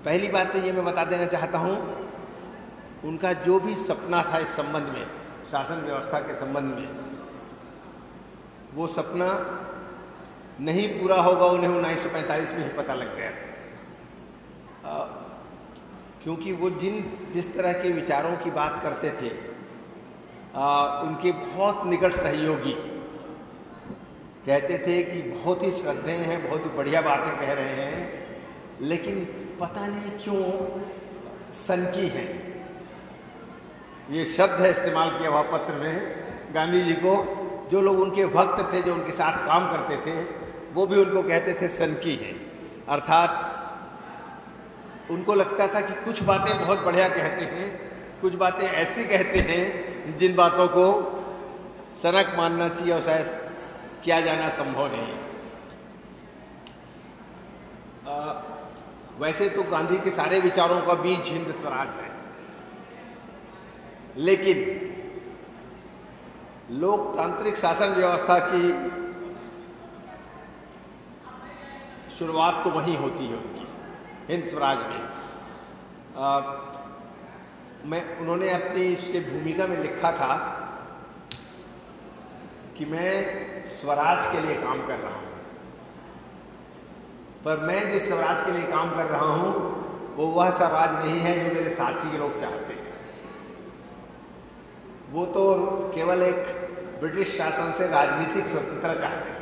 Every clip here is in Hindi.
पहली बात तो ये मैं बता देना चाहता हूँ, उनका जो भी सपना था इस संबंध में, शासन व्यवस्था के संबंध में, वो सपना नहीं पूरा होगा उन्हें 1945 में ही पता लग गया था। क्योंकि वो जिस तरह के विचारों की बात करते थे, उनके बहुत निकट सहयोगी कहते थे कि बहुत ही श्रद्धेय हैं, बहुत ही बढ़िया बातें कह रहे हैं, लेकिन पता नहीं क्यों सनकी हैं। ये शब्द है इस्तेमाल किया हुआ पत्र में गांधी जी को। जो लोग उनके भक्त थे, जो उनके साथ काम करते थे, वो भी उनको कहते थे सनकी हैं। अर्थात उनको लगता था कि कुछ बातें बहुत बढ़िया कहते हैं, कुछ बातें ऐसी कहते हैं जिन बातों को सनक मानना चाहिए और शायद किया जाना संभव नहीं है। वैसे तो गांधी के सारे विचारों का बीज हिंद स्वराज है, लेकिन लोकतांत्रिक शासन व्यवस्था की शुरुआत तो वहीं होती है उनकी, हिंद स्वराज में। उन्होंने अपनी इसके भूमिका में लिखा था कि मैं स्वराज के लिए काम कर रहा हूं, पर मैं जिस स्वराज के लिए काम कर रहा हूं वो वह स्वराज नहीं है जो मेरे साथी लोग चाहते हैं। वो तो केवल एक ब्रिटिश शासन से राजनीतिक स्वतंत्रता चाहते हैं।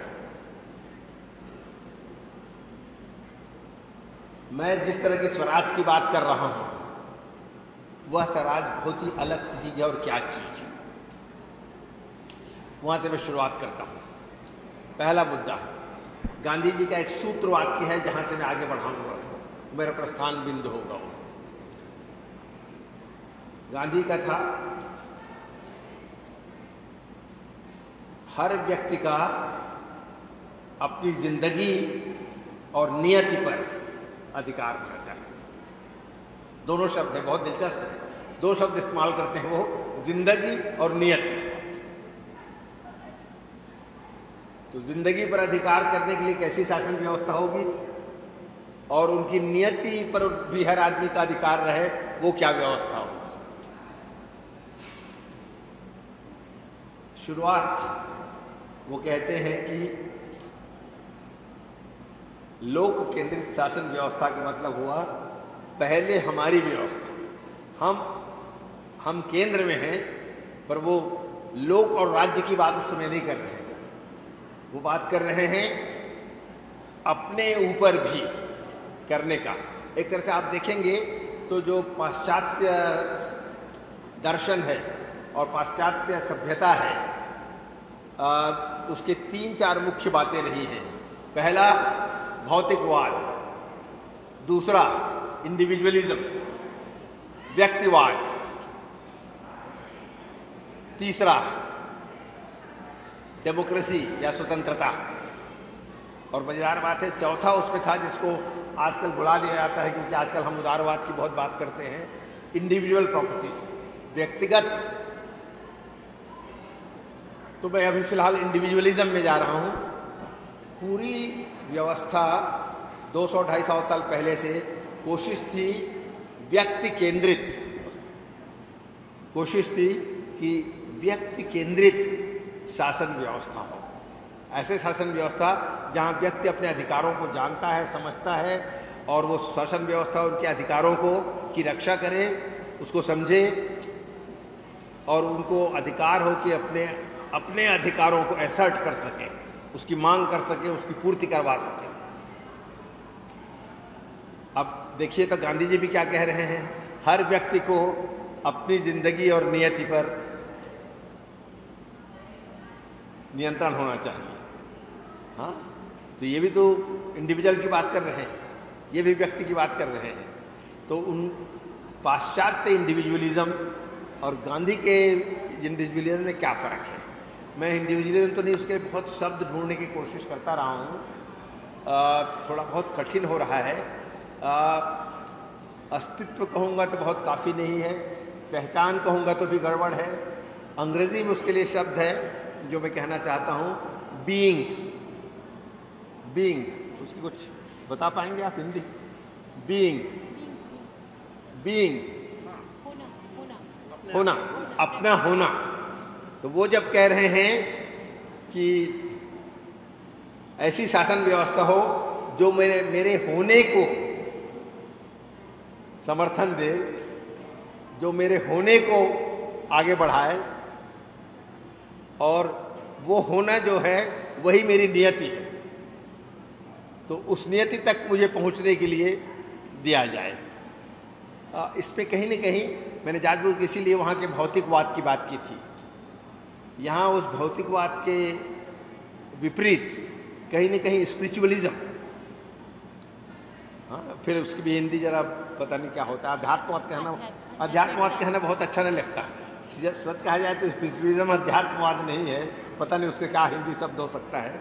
मैं जिस तरह के स्वराज की बात कर रहा हूं वह स्वराज बहुत ही अलग सी चीज है, और क्या चीज है, वहां से मैं शुरुआत करता हूं। पहला मुद्दा, गांधी जी का एक सूत्र वाक्य है जहां से मैं आगे बढ़ाऊंगा, मेरा प्रस्थान बिंदु होगा वो। गांधी का था, हर व्यक्ति का अपनी जिंदगी और नियति पर अधिकार होना चाहिए। दोनों शब्द हैं, बहुत दिलचस्प है, दो शब्द इस्तेमाल करते हैं वो, जिंदगी और नियति। तो जिंदगी पर अधिकार करने के लिए कैसी शासन व्यवस्था होगी, और उनकी नियति पर भी हर आदमी का अधिकार रहे, वो क्या व्यवस्था होगी। शुरुआत वो कहते हैं कि लोक केंद्रित शासन व्यवस्था का मतलब हुआ पहले हमारी व्यवस्था, हम केंद्र में हैं, पर वो लोक और राज्य की बात उस समय नहीं कर रहे हैं। वो बात कर रहे हैं अपने ऊपर भी करने का। एक तरह से आप देखेंगे तो जो पाश्चात्य दर्शन है और पाश्चात्य सभ्यता है, उसके 3-4 मुख्य बातें रही हैं। पहला भौतिकवाद, दूसरा इंडिविजुअलिज्म, व्यक्तिवाद, तीसरा डेमोक्रेसी या स्वतंत्रता, और मजेदार बात है चौथा उसमें था जिसको आजकल बुला दिया जाता है, क्योंकि आजकल हम उदारवाद की बहुत बात करते हैं, इंडिविजुअल प्रॉपर्टी, व्यक्तिगत। तो मैं अभी फिलहाल इंडिविजुअलिज्म में जा रहा हूँ। पूरी व्यवस्था 200-250 साल पहले से कोशिश थी व्यक्ति केंद्रित, कोशिश थी कि व्यक्ति केंद्रित शासन व्यवस्था हो। ऐसे शासन व्यवस्था जहाँ व्यक्ति अपने अधिकारों को जानता है, समझता है, और वो शासन व्यवस्था उनके अधिकारों की रक्षा करे, उसको समझे, और उनको अधिकार हो कि अपने अधिकारों को एसर्ट कर सके, उसकी मांग कर सके, उसकी पूर्ति करवा सके। अब देखिए तो गांधी जी भी क्या कह रहे हैं, हर व्यक्ति को अपनी जिंदगी और नियति पर नियंत्रण होना चाहिए। हाँ, तो ये भी तो इंडिविजुअल की बात कर रहे हैं, ये भी व्यक्ति की बात कर रहे हैं। तो उन पाश्चात्य इंडिविजुअलिज्म और गांधी के इंडिविजुअलिज्म में क्या फ़र्क है? मैं इंडिविजुअलिज्म तो नहीं, उसके बहुत शब्द ढूंढने की कोशिश करता रहा हूँ, थोड़ा बहुत कठिन हो रहा है। अस्तित्व कहूँगा तो बहुत काफ़ी नहीं है, पहचान कहूँगा तो भी गड़बड़ है। अंग्रेज़ी में उसके लिए शब्द है जो मैं कहना चाहता हूँ, बीइंग। उसकी कुछ बता पाएंगे आप हिंदी? बीइंग, बीइंग, होना, अपना होना। तो वो जब कह रहे हैं कि ऐसी शासन व्यवस्था हो जो मेरे होने को समर्थन दे, जो मेरे होने को आगे बढ़ाए, और वो होना जो है वही मेरी नियति है, तो उस नियति तक मुझे पहुंचने के लिए दिया जाए। इस पे कहीं न कहीं मैंने जानबूझ इसीलिए वहाँ के भौतिकवाद की बात की थी। यहाँ उस भौतिकवाद के विपरीत कहीं न कहीं स्पिरिचुअलिज्म, हाँ, फिर उसकी भी हिंदी जरा पता नहीं क्या होता है, अध्यात्मवाद कहना बहुत अच्छा नहीं लगता। सच कहा जाए तो स्पिरिचुअलिज्म अध्यात्मवाद नहीं है, पता नहीं उसके क्या हिंदी शब्द हो सकता है।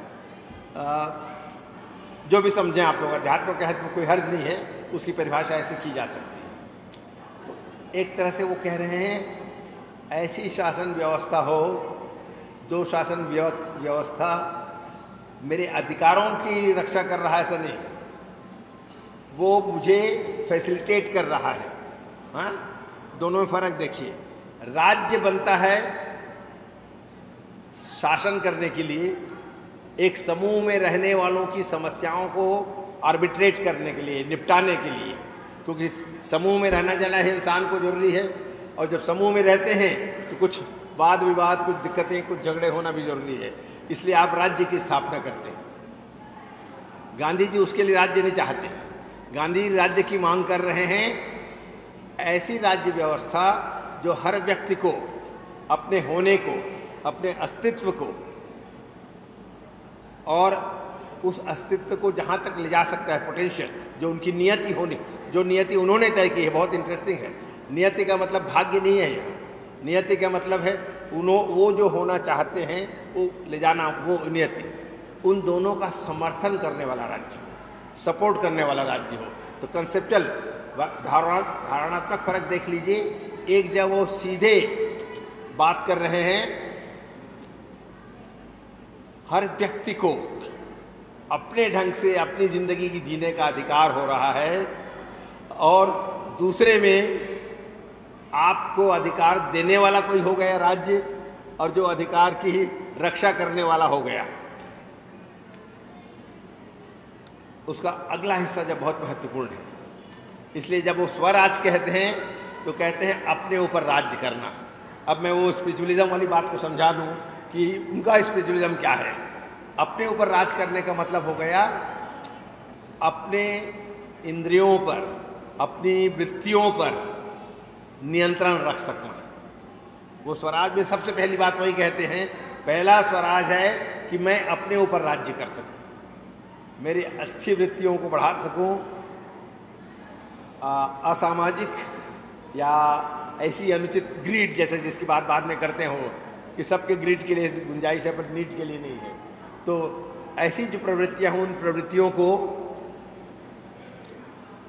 जो भी समझें आप लोग, अध्यात्म कहे तो कोई हर्ज नहीं है, उसकी परिभाषा ऐसे की जा सकती है। एक तरह से वो कह रहे हैं ऐसी शासन व्यवस्था हो जो शासन व्यवस्था मेरे अधिकारों की रक्षा कर रहा है, ऐसा नहीं, वो मुझे फैसिलिटेट कर रहा है। हाँ, दोनों में फर्क देखिए। राज्य बनता है शासन करने के लिए, एक समूह में रहने वालों की समस्याओं को आर्बिट्रेट करने के लिए, निपटाने के लिए, क्योंकि समूह में रहना जाना है इंसान को जरूरी है, और जब समूह में रहते हैं तो कुछ वाद विवाद, कुछ दिक्कतें, कुछ झगड़े होना भी जरूरी है, इसलिए आप राज्य की स्थापना करते हैं। गांधी जी उसके लिए राज्य नहीं चाहते, गांधी राज्य की मांग कर रहे हैं ऐसी राज्य व्यवस्था जो हर व्यक्ति को अपने होने को, अपने अस्तित्व को, और उस अस्तित्व को जहाँ तक ले जा सकता है पोटेंशियल, जो उनकी नियति होने, जो नियति उन्होंने तय की है, बहुत इंटरेस्टिंग है। नियति का मतलब भाग्य नहीं है, नियति का मतलब है वो जो होना चाहते हैं वो ले जाना, वो नियति, उन दोनों का समर्थन करने वाला राज्य हो, सपोर्ट करने वाला राज्य हो। तो कंसेप्चुअल धारणात्मक फर्क देख लीजिए। एक जब वो सीधे बात कर रहे हैं हर व्यक्ति को अपने ढंग से अपनी जिंदगी की जीने का अधिकार हो रहा है, और दूसरे में आपको अधिकार देने वाला कोई हो गया राज्य, और जो अधिकार की रक्षा करने वाला हो गया। उसका अगला हिस्सा जब बहुत महत्वपूर्ण है, इसलिए जब वो स्वराज कहते हैं तो कहते हैं अपने ऊपर राज्य करना। अब मैं वो स्पिरिचुअलिज्म वाली बात को समझा दूं कि उनका स्पिरिचुअलिज्म क्या है। अपने ऊपर राज करने का मतलब हो गया अपने इंद्रियों पर, अपनी वृत्तियों पर नियंत्रण रख सकना। वो स्वराज में सबसे पहली बात वही कहते हैं, पहला स्वराज है कि मैं अपने ऊपर राज्य कर सकूं, मेरी अच्छी वृत्तियों को बढ़ा सकूं, असामाजिक या ऐसी अनुचित ग्रीड जैसे जिसकी बात बाद में करते हो कि सबके ग्रीड के लिए गुंजाइश है पर नीड के लिए नहीं है, तो ऐसी जो प्रवृत्तियां हों उन प्रवृत्तियों को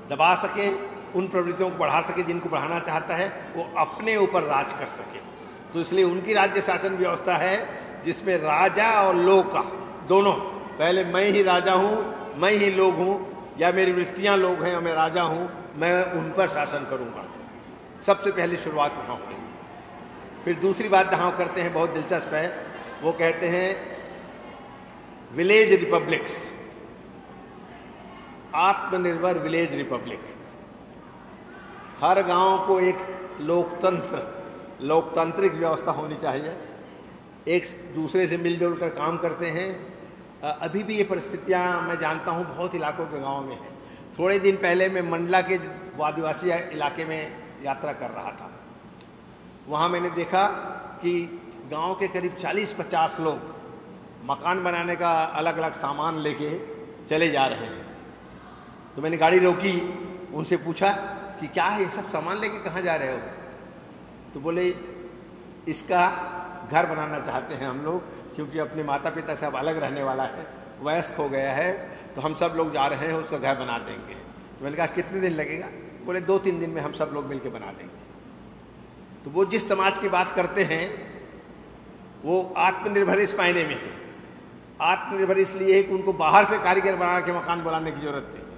दबा सके, उन प्रवृत्तियों को बढ़ा सके जिनको बढ़ाना चाहता है, वो अपने ऊपर राज कर सके। तो इसलिए उनकी राज्य शासन व्यवस्था है जिसमें राजा और लोग का दोनों, पहले मैं ही राजा हूँ, मैं ही लोग हूँ, या मेरी वृत्तियाँ लोग हैं और मैं राजा हूँ, मैं उन पर शासन करूँगा। सबसे पहली शुरुआत वहाँ हो रही है। फिर दूसरी बात जहाँ करते हैं बहुत दिलचस्प है, वो कहते हैं विलेज रिपब्लिक्स, आत्मनिर्भर विलेज रिपब्लिक। हर गांव को एक लोकतांत्रिक व्यवस्था होनी चाहिए, एक दूसरे से मिलजुल कर काम करते हैं। अभी भी ये परिस्थितियां मैं जानता हूँ बहुत इलाकों के गाँव में हैं। थोड़े दिन पहले मैं मंडला के आदिवासी इलाके में यात्रा कर रहा था। वहाँ मैंने देखा कि गांव के करीब 40-50 लोग मकान बनाने का अलग अलग सामान लेके चले जा रहे हैं। तो मैंने गाड़ी रोकी, उनसे पूछा कि क्या है ये सब सामान लेके कहाँ जा रहे हो? तो बोले इसका घर बनाना चाहते हैं हम लोग, क्योंकि अपने माता पिता से अब अलग रहने वाला है, वयस्क हो गया है, तो हम सब लोग जा रहे हैं, उसका घर बना देंगे। तो मैंने कहा कितने दिन लगेगा? बोले 2-3 दिन में हम सब लोग मिलकर बना देंगे। तो वो जिस समाज की बात करते हैं वो आत्मनिर्भर इस मायने में है। आत्मनिर्भर इसलिए है कि उनको बाहर से कारीगर बना के मकान बनाने की जरूरत नहीं है।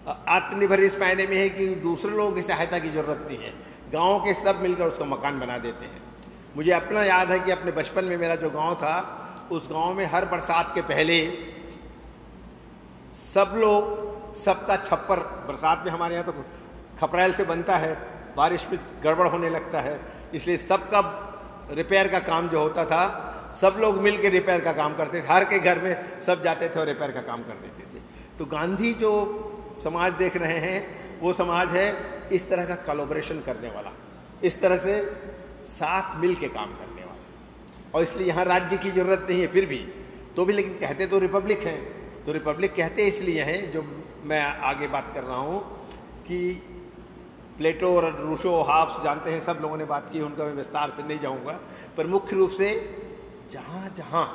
आत्मनिर्भर इस मायने में है कि दूसरे लोगों की सहायता की जरूरत नहीं है, गांव के सब मिलकर उसका मकान बना देते हैं। मुझे अपना याद है कि अपने बचपन में मेरा जो गांव था, उस गांव में हर बरसात के पहले सब लोग, सबका छप्पर, बरसात में हमारे यहाँ तो खपरेल से बनता है, बारिश में गड़बड़ होने लगता है, इसलिए सबका रिपेयर का काम जो होता था, सब लोग मिल के रिपेयर का काम करते थे। हर के घर में सब जाते थे और रिपेयर का काम कर देते थे। तो गांधी जो समाज देख रहे हैं वो समाज है इस तरह का कोलैबोरेशन करने वाला, इस तरह से साथ मिल के काम करने वाला। और इसलिए यहाँ राज्य की जरूरत नहीं है फिर भी, तो भी लेकिन कहते तो रिपब्लिक हैं। तो रिपब्लिक कहते इसलिए हैं, जो मैं आगे बात कर रहा हूँ कि प्लेटो और रूसो, हाब्स जानते हैं, सब लोगों ने बात की, उनका मैं विस्तार से नहीं जाऊँगा, पर मुख्य रूप से जहाँ जहाँ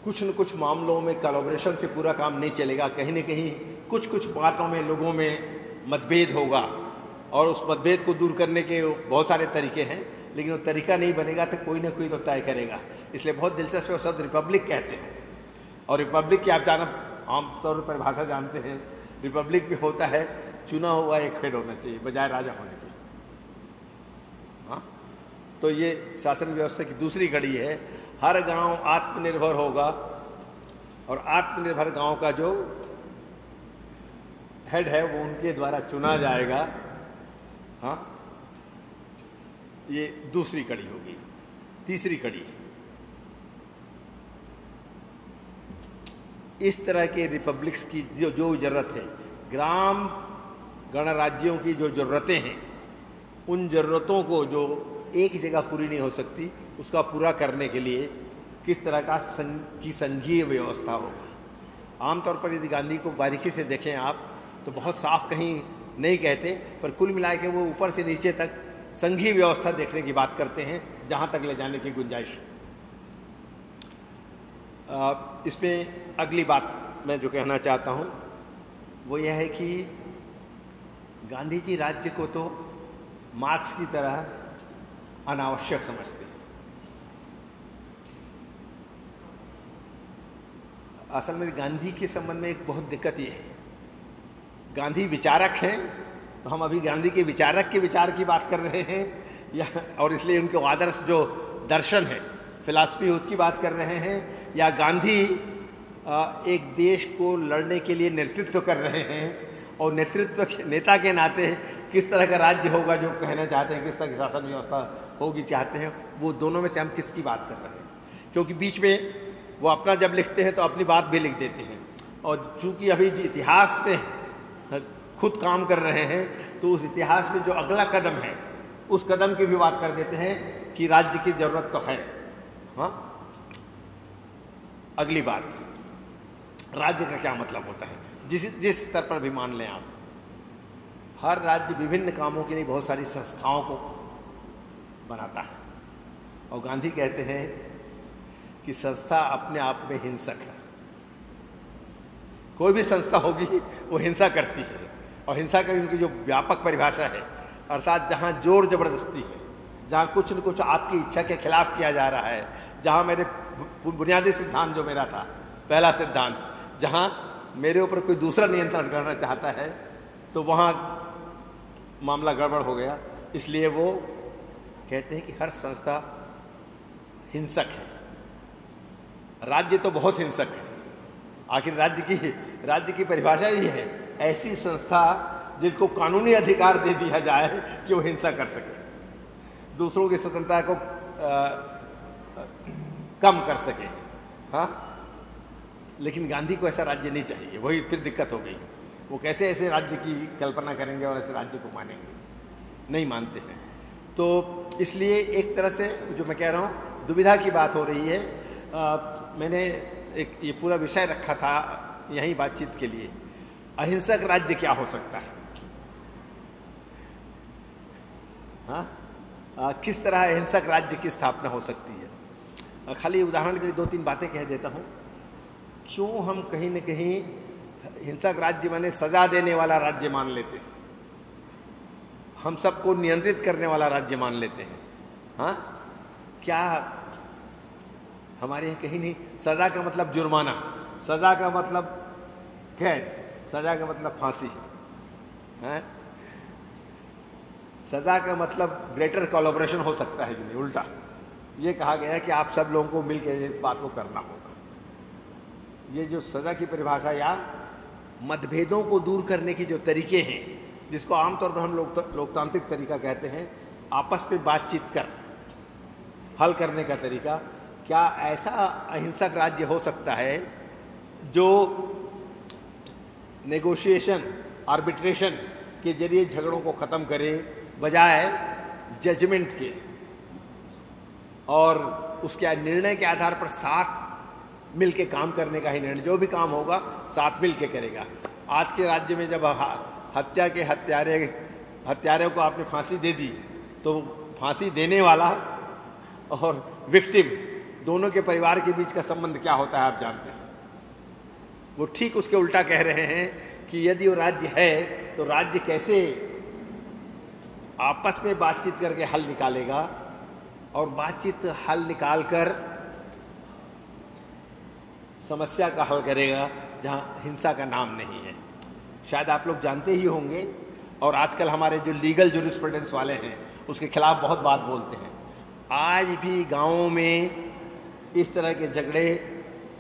कुछ न कुछ मामलों में कोलैबोरेशन से पूरा काम नहीं चलेगा, कहीं न कहीं कुछ कुछ बातों में लोगों में मतभेद होगा, और उस मतभेद को दूर करने के बहुत सारे तरीके हैं, लेकिन वो तरीका नहीं बनेगा तो कोई ना कोई तो तय करेगा। इसलिए बहुत दिलचस्प है, शब्द रिपब्लिक कहते हैं। और रिपब्लिक की आप जाना आमतौर पर भाषा जानते हैं, रिपब्लिक भी होता है चुना हुआ एक हेड होना चाहिए बजाय राजा होने के। हाँ, तो ये शासन व्यवस्था की दूसरी कड़ी है। हर गांव आत्मनिर्भर होगा और आत्मनिर्भर गांव का जो हेड है वो उनके द्वारा चुना जाएगा। हाँ, ये दूसरी कड़ी होगी। तीसरी कड़ी, इस तरह के रिपब्लिक्स की जो जरूरत है, ग्राम गणराज्यों की जो जरूरतें हैं, उन जरूरतों को जो एक जगह पूरी नहीं हो सकती, उसका पूरा करने के लिए किस तरह का संघीय व्यवस्था होगी। आमतौर पर यदि गांधी को बारीकी से देखें आप तो बहुत साफ कहीं नहीं कहते, पर कुल मिला के वो ऊपर से नीचे तक संघीय व्यवस्था देखने की बात करते हैं, जहां तक ले जाने की गुंजाइश। इसमें अगली बात मैं जो कहना चाहता हूं वो यह है कि गांधी जी राज्य को तो मार्क्स की तरह अनावश्यक समझते हैं। असल में गांधी के संबंध में एक बहुत दिक्कत ये है, गांधी विचारक हैं तो हम अभी गांधी के विचारक के विचार की बात कर रहे हैं, या और इसलिए उनके आदर्श जो दर्शन है, फिलॉसफी, उसकी बात कर रहे हैं, या गांधी एक देश को लड़ने के लिए नेतृत्व कर रहे हैं और नेतृत्व नेता के नाते किस तरह का राज्य होगा जो कहना चाहते हैं, किस तरह की शासन व्यवस्था होगी चाहते हैं, वो दोनों में से हम किसकी बात कर रहे हैं। क्योंकि बीच में वो अपना जब लिखते हैं तो अपनी बात भी लिख देते हैं, और चूंकि अभी इतिहास में खुद काम कर रहे हैं तो उस इतिहास में जो अगला कदम है उस कदम की भी बात कर देते हैं कि राज्य की जरूरत तो है। हाँ, अगली बात, राज्य का क्या मतलब होता है, जिस स्तर पर भी मान लें आप, हर राज्य विभिन्न कामों के लिए बहुत सारी संस्थाओं को बनाता है, और गांधी कहते हैं कि संस्था अपने आप में हिंसक है। कोई भी संस्था होगी वो हिंसा करती है, और हिंसा की उनकी जो व्यापक परिभाषा है, अर्थात जहाँ जोर जबरदस्ती है, जहाँ कुछ न कुछ आपकी इच्छा के खिलाफ किया जा रहा है, जहाँ मेरे बुनियादी सिद्धांत जो मेरा था, पहला सिद्धांत, जहाँ मेरे ऊपर कोई दूसरा नियंत्रण करना चाहता है, तो वहाँ मामला गड़बड़ हो गया। इसलिए वो कहते हैं कि हर संस्था हिंसक है। राज्य तो बहुत हिंसक है, आखिर राज्य की परिभाषा ही है ऐसी संस्था जिसको कानूनी अधिकार दे दिया जाए कि वो हिंसा कर सके, दूसरों की स्वतंत्रता को कम कर सके। हाँ, लेकिन गांधी को ऐसा राज्य नहीं चाहिए, वही फिर दिक्कत हो गई। वो कैसे ऐसे राज्य की कल्पना करेंगे और ऐसे राज्य को मानेंगे, नहीं मानते हैं। तो इसलिए एक तरह से जो मैं कह रहा हूँ दुविधा की बात हो रही है। मैंने एक ये पूरा विषय रखा था यहीं बातचीत के लिए, अहिंसक राज्य क्या हो सकता है। हाँ, किस तरह अहिंसक राज्य की स्थापना हो सकती है। खाली उदाहरण के लिए 2-3 बातें कह देता हूँ। क्यों हम कहीं न कहीं हिंसक राज्य माने सजा देने वाला राज्य मान लेते हैं, हम सबको नियंत्रित करने वाला राज्य मान लेते हैं। हाँ, क्या हमारे यहाँ कहीं नहीं, सजा का मतलब जुर्माना, सजा का मतलब कैद, सजा का मतलब फांसी है। सजा का मतलब ग्रेटर कोलैबोरेशन हो सकता है कि नहीं, उल्टा ये कहा गया है कि आप सब लोगों को मिलकर इस बात को करना होगा। ये जो सजा की परिभाषा या मतभेदों को दूर करने की जो तरीके हैं, जिसको आमतौर पर हम लोकतांत्रिक तरीका कहते हैं, आपस में बातचीत कर हल करने का तरीका, क्या ऐसा अहिंसक राज्य हो सकता है जो नेगोशिएशन, आर्बिट्रेशन के जरिए झगड़ों को ख़त्म करे बजाय जजमेंट के और उसके निर्णय के आधार पर साथ मिल के काम करने का ही निर्णय, जो भी काम होगा साथ मिल के करेगा। आज के राज्य में जब हत्या के हत्यारों को आपने फांसी दे दी तो फांसी देने वाला और विक्टिम दोनों के परिवार के बीच का संबंध क्या होता है आप जानते हैं। वो ठीक उसके उल्टा कह रहे हैं कि यदि वो राज्य है तो राज्य कैसे आपस में बातचीत करके हल निकालेगा और बातचीत हल निकालकर समस्या का हल करेगा जहां हिंसा का नाम नहीं है। शायद आप लोग जानते ही होंगे और आजकल हमारे जो लीगल जूरिस्प्रूडेंस वाले हैं उसके खिलाफ बहुत बात बोलते हैं। आज भी गांवों में इस तरह के झगड़े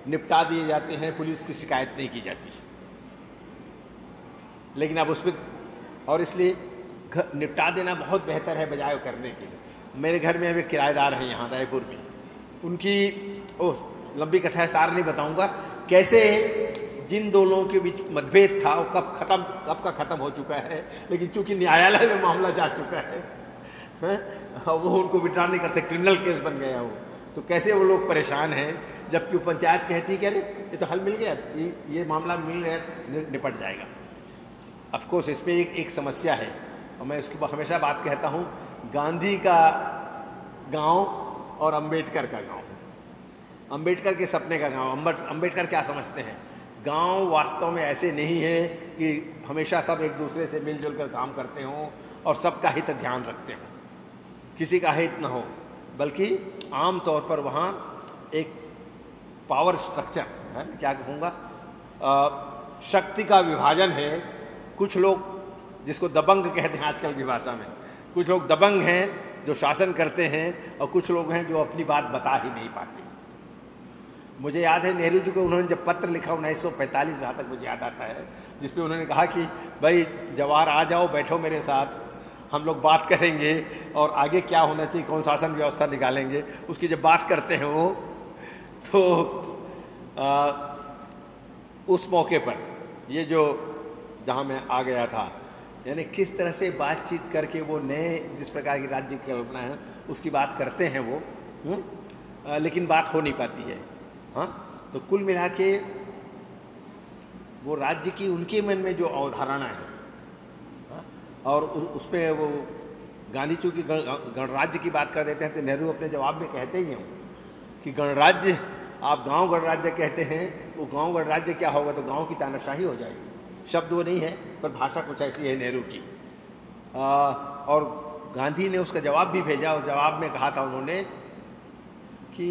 निपटा दिए जाते हैं, पुलिस की शिकायत नहीं की जाती, लेकिन अब उसमें और इसलिए निपटा देना बहुत बेहतर है बजाय करने के लिए। मेरे घर में अभी किराएदार हैं यहाँ रायपुर में, उनकी लंबी कथा है, सार नहीं बताऊंगा कैसे जिन दोनों के बीच मतभेद था वो कब का ख़त्म हो चुका है, लेकिन चूंकि न्यायालय में मामला जा चुका है वो उनको विड्रॉ नहीं करते, क्रिमिनल केस बन गया वो। तो कैसे वो लोग परेशान हैं, जबकि वो पंचायत कहती है कि अरे ये तो हल मिल गया, ये मामला मिल गया, निपट जाएगा। ऑफकोर्स इसमें एक समस्या है और मैं उसकी हमेशा बात कहता हूँ, गांधी का गांव और अंबेडकर का गांव, अंबेडकर के सपने का गांव। अंबेडकर क्या समझते हैं, गांव वास्तव में ऐसे नहीं है कि हमेशा सब एक दूसरे से मिलजुल कर काम करते हों और सबका हित ध्यान रखते हों, किसी का हित न हो, बल्कि आम तौर पर वहाँ एक पावर स्ट्रक्चर है, क्या कहूँगा, शक्ति का विभाजन है। कुछ लोग जिसको दबंग कहते हैं आजकल की भाषा में, कुछ लोग दबंग हैं जो शासन करते हैं और कुछ लोग हैं जो अपनी बात बता ही नहीं पाते। मुझे याद है नेहरू जी को उन्होंने जब पत्र लिखा 1945, जहाँ तक मुझे याद आता है, जिसमें उन्होंने कहा कि भाई जवाहर आ जाओ, बैठो मेरे साथ, हम लोग बात करेंगे और आगे क्या होना चाहिए, कौन शासन व्यवस्था निकालेंगे। उसकी जब बात करते हैं वो तो उस मौके पर ये जो जहाँ मैं आ गया था, यानी किस तरह से बातचीत करके वो नए जिस प्रकार की राज्य की कल्पना है उसकी बात करते हैं वो, लेकिन बात हो नहीं पाती है। हाँ, तो कुल मिला के वो राज्य की उनके मन में जो अवधारणा है, और उसमें वो गांधी चूँकि गणराज्य की बात कर देते हैं तो नेहरू अपने जवाब में कहते ही हैं कि गणराज्य, आप गांव गणराज्य कहते हैं, वो गांव गणराज्य क्या होगा, तो गांव की तानाशाही हो जाएगी। शब्द वो नहीं है पर भाषा कुछ ऐसी है नेहरू की। और गांधी ने उसका जवाब भी भेजा, उस जवाब में कहा था उन्होंने कि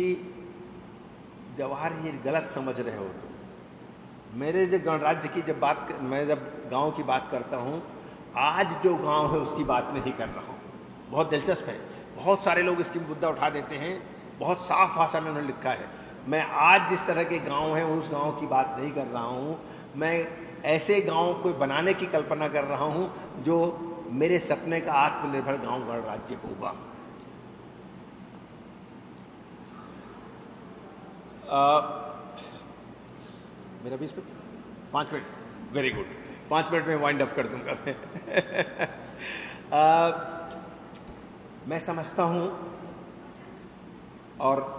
जवाहर ये गलत समझ रहे हो तुम। मेरे जो गणराज्य की जब बात, मैं जब गांव की बात करता हूँ, आज जो गांव है उसकी बात नहीं कर रहा हूँ। बहुत दिलचस्प है, बहुत सारे लोग इसकी मुद्दा उठा देते हैं, बहुत साफ भाषा में उन्होंने लिखा है। मैं आज जिस तरह के गांव हैं उस गांव की बात नहीं कर रहा हूँ, मैं ऐसे गांव को बनाने की कल्पना कर रहा हूँ जो मेरे सपने का आत्मनिर्भर गांव गणराज्य होगा। मेरा 20 minute, 5 minute, very good, 5 minute में वाइंड अप कर दूंगा मैं। मैं समझता हूँ, और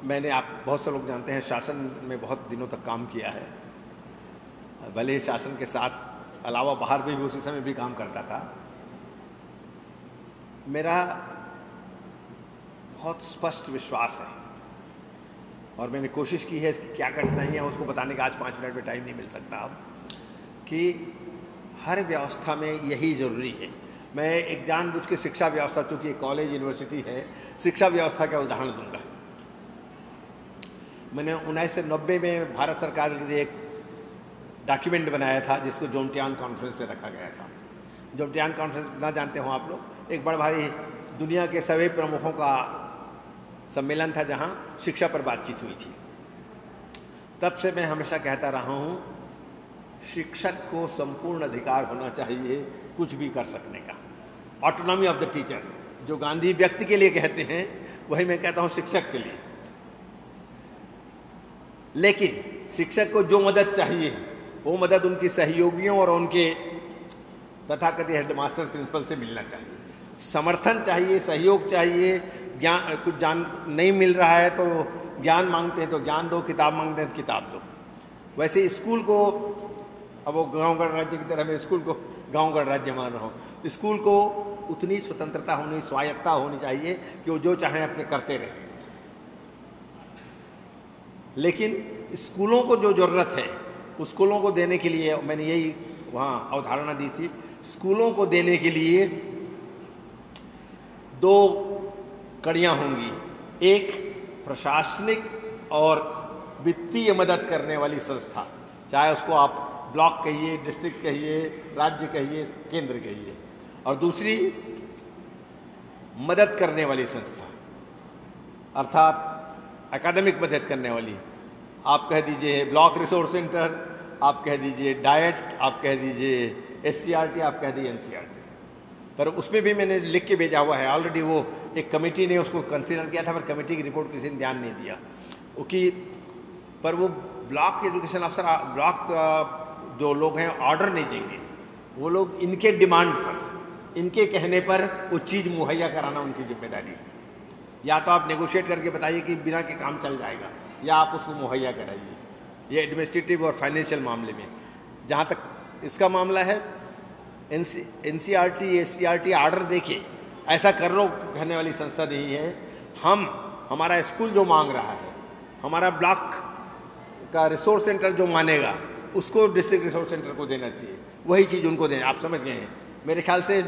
मैंने, आप बहुत से लोग जानते हैं, शासन में बहुत दिनों तक काम किया है। भले ही शासन के साथ अलावा बाहर भी उसी समय भी काम करता था। मेरा बहुत स्पष्ट विश्वास है और मैंने कोशिश की है इसकी क्या कठिनाइयाँ उसको बताने का आज 5 मिनट में टाइम नहीं मिल सकता अब, कि हर व्यवस्था में यही ज़रूरी है। मैं एक जानबूझ के शिक्षा व्यवस्था, चूँकि कॉलेज यूनिवर्सिटी है, शिक्षा व्यवस्था का उदाहरण दूंगा। मैंने 1990 में भारत सरकार के लिए एक डॉक्यूमेंट बनाया था जिसको जोमटियान कॉन्फ्रेंस में रखा गया था। जोमटियान कॉन्फ्रेंस ना जानते हो आप लोग, एक बड़ा भारी दुनिया के सभी प्रमुखों का सम्मेलन था जहाँ शिक्षा पर बातचीत हुई थी। तब से मैं हमेशा कहता रहा हूँ, शिक्षक को संपूर्ण अधिकार होना चाहिए कुछ भी कर सकने का, ऑटोनॉमी ऑफ द टीचर, जो गांधी व्यक्ति के लिए कहते हैं वही मैं कहता हूँ शिक्षक के लिए। लेकिन शिक्षक को जो मदद चाहिए वो मदद उनकी सहयोगियों और उनके तथाकथित हेडमास्टर प्रिंसिपल से मिलना चाहिए। समर्थन चाहिए, सहयोग चाहिए। ज्ञान कुछ जान नहीं मिल रहा है तो ज्ञान मांगते हैं तो ज्ञान दो, किताब मांगते हैं तो किताब दो। वैसे स्कूल को, अब वो गाँव गणराज्य की तरह मैं स्कूल को गाँव गणराज्य मान रहा हूँ, स्कूल को उतनी स्वतंत्रता होनी, स्वायत्ता होनी चाहिए कि वो जो चाहें अपने करते रहें। लेकिन स्कूलों को जो ज़रूरत है, उस स्कूलों को देने के लिए मैंने यही वहाँ अवधारणा दी थी, स्कूलों को देने के लिए दो कड़ियाँ होंगी। एक प्रशासनिक और वित्तीय मदद करने वाली संस्था, चाहे उसको आप ब्लॉक कहिए, डिस्ट्रिक्ट कहिए, राज्य कहिए, केंद्र कहिए, और दूसरी मदद करने वाली संस्था अर्थात एकेडमिक मदद करने वाली। आप कह दीजिए ब्लॉक रिसोर्स सेंटर, आप कह दीजिए डाइट, आप कह दीजिए SCRT, आप कह दीजिए NCRT। पर उसमें भी मैंने लिख के भेजा हुआ है ऑलरेडी। वो एक कमेटी ने उसको कंसीडर किया था, पर कमेटी की रिपोर्ट किसी ने ध्यान नहीं दिया क्योंकि पर वो ब्लॉक एजुकेशन अफसर, ब्लॉक जो लोग हैं ऑर्डर नहीं देंगे, वो लोग इनके डिमांड पर, इनके कहने पर वो चीज़ मुहैया कराना उनकी जिम्मेदारी। या तो आप नेगोशिएट करके बताइए कि बिना के काम चल जाएगा, या आप उसको मुहैया कराइए। ये एडमिनिस्ट्रेटिव और फाइनेंशियल मामले में, जहाँ तक इसका मामला है, NCRT SCRT ऑर्डर देके ऐसा कर लो कहने वाली संस्था नहीं है। हमारा स्कूल जो मांग रहा है, हमारा ब्लॉक का रिसोर्स सेंटर जो मानेगा, उसको डिस्ट्रिक्ट रिसोर्स सेंटर को देना चाहिए, वही चीज़ उनको देना। आप समझ गए हैं मेरे ख्याल से।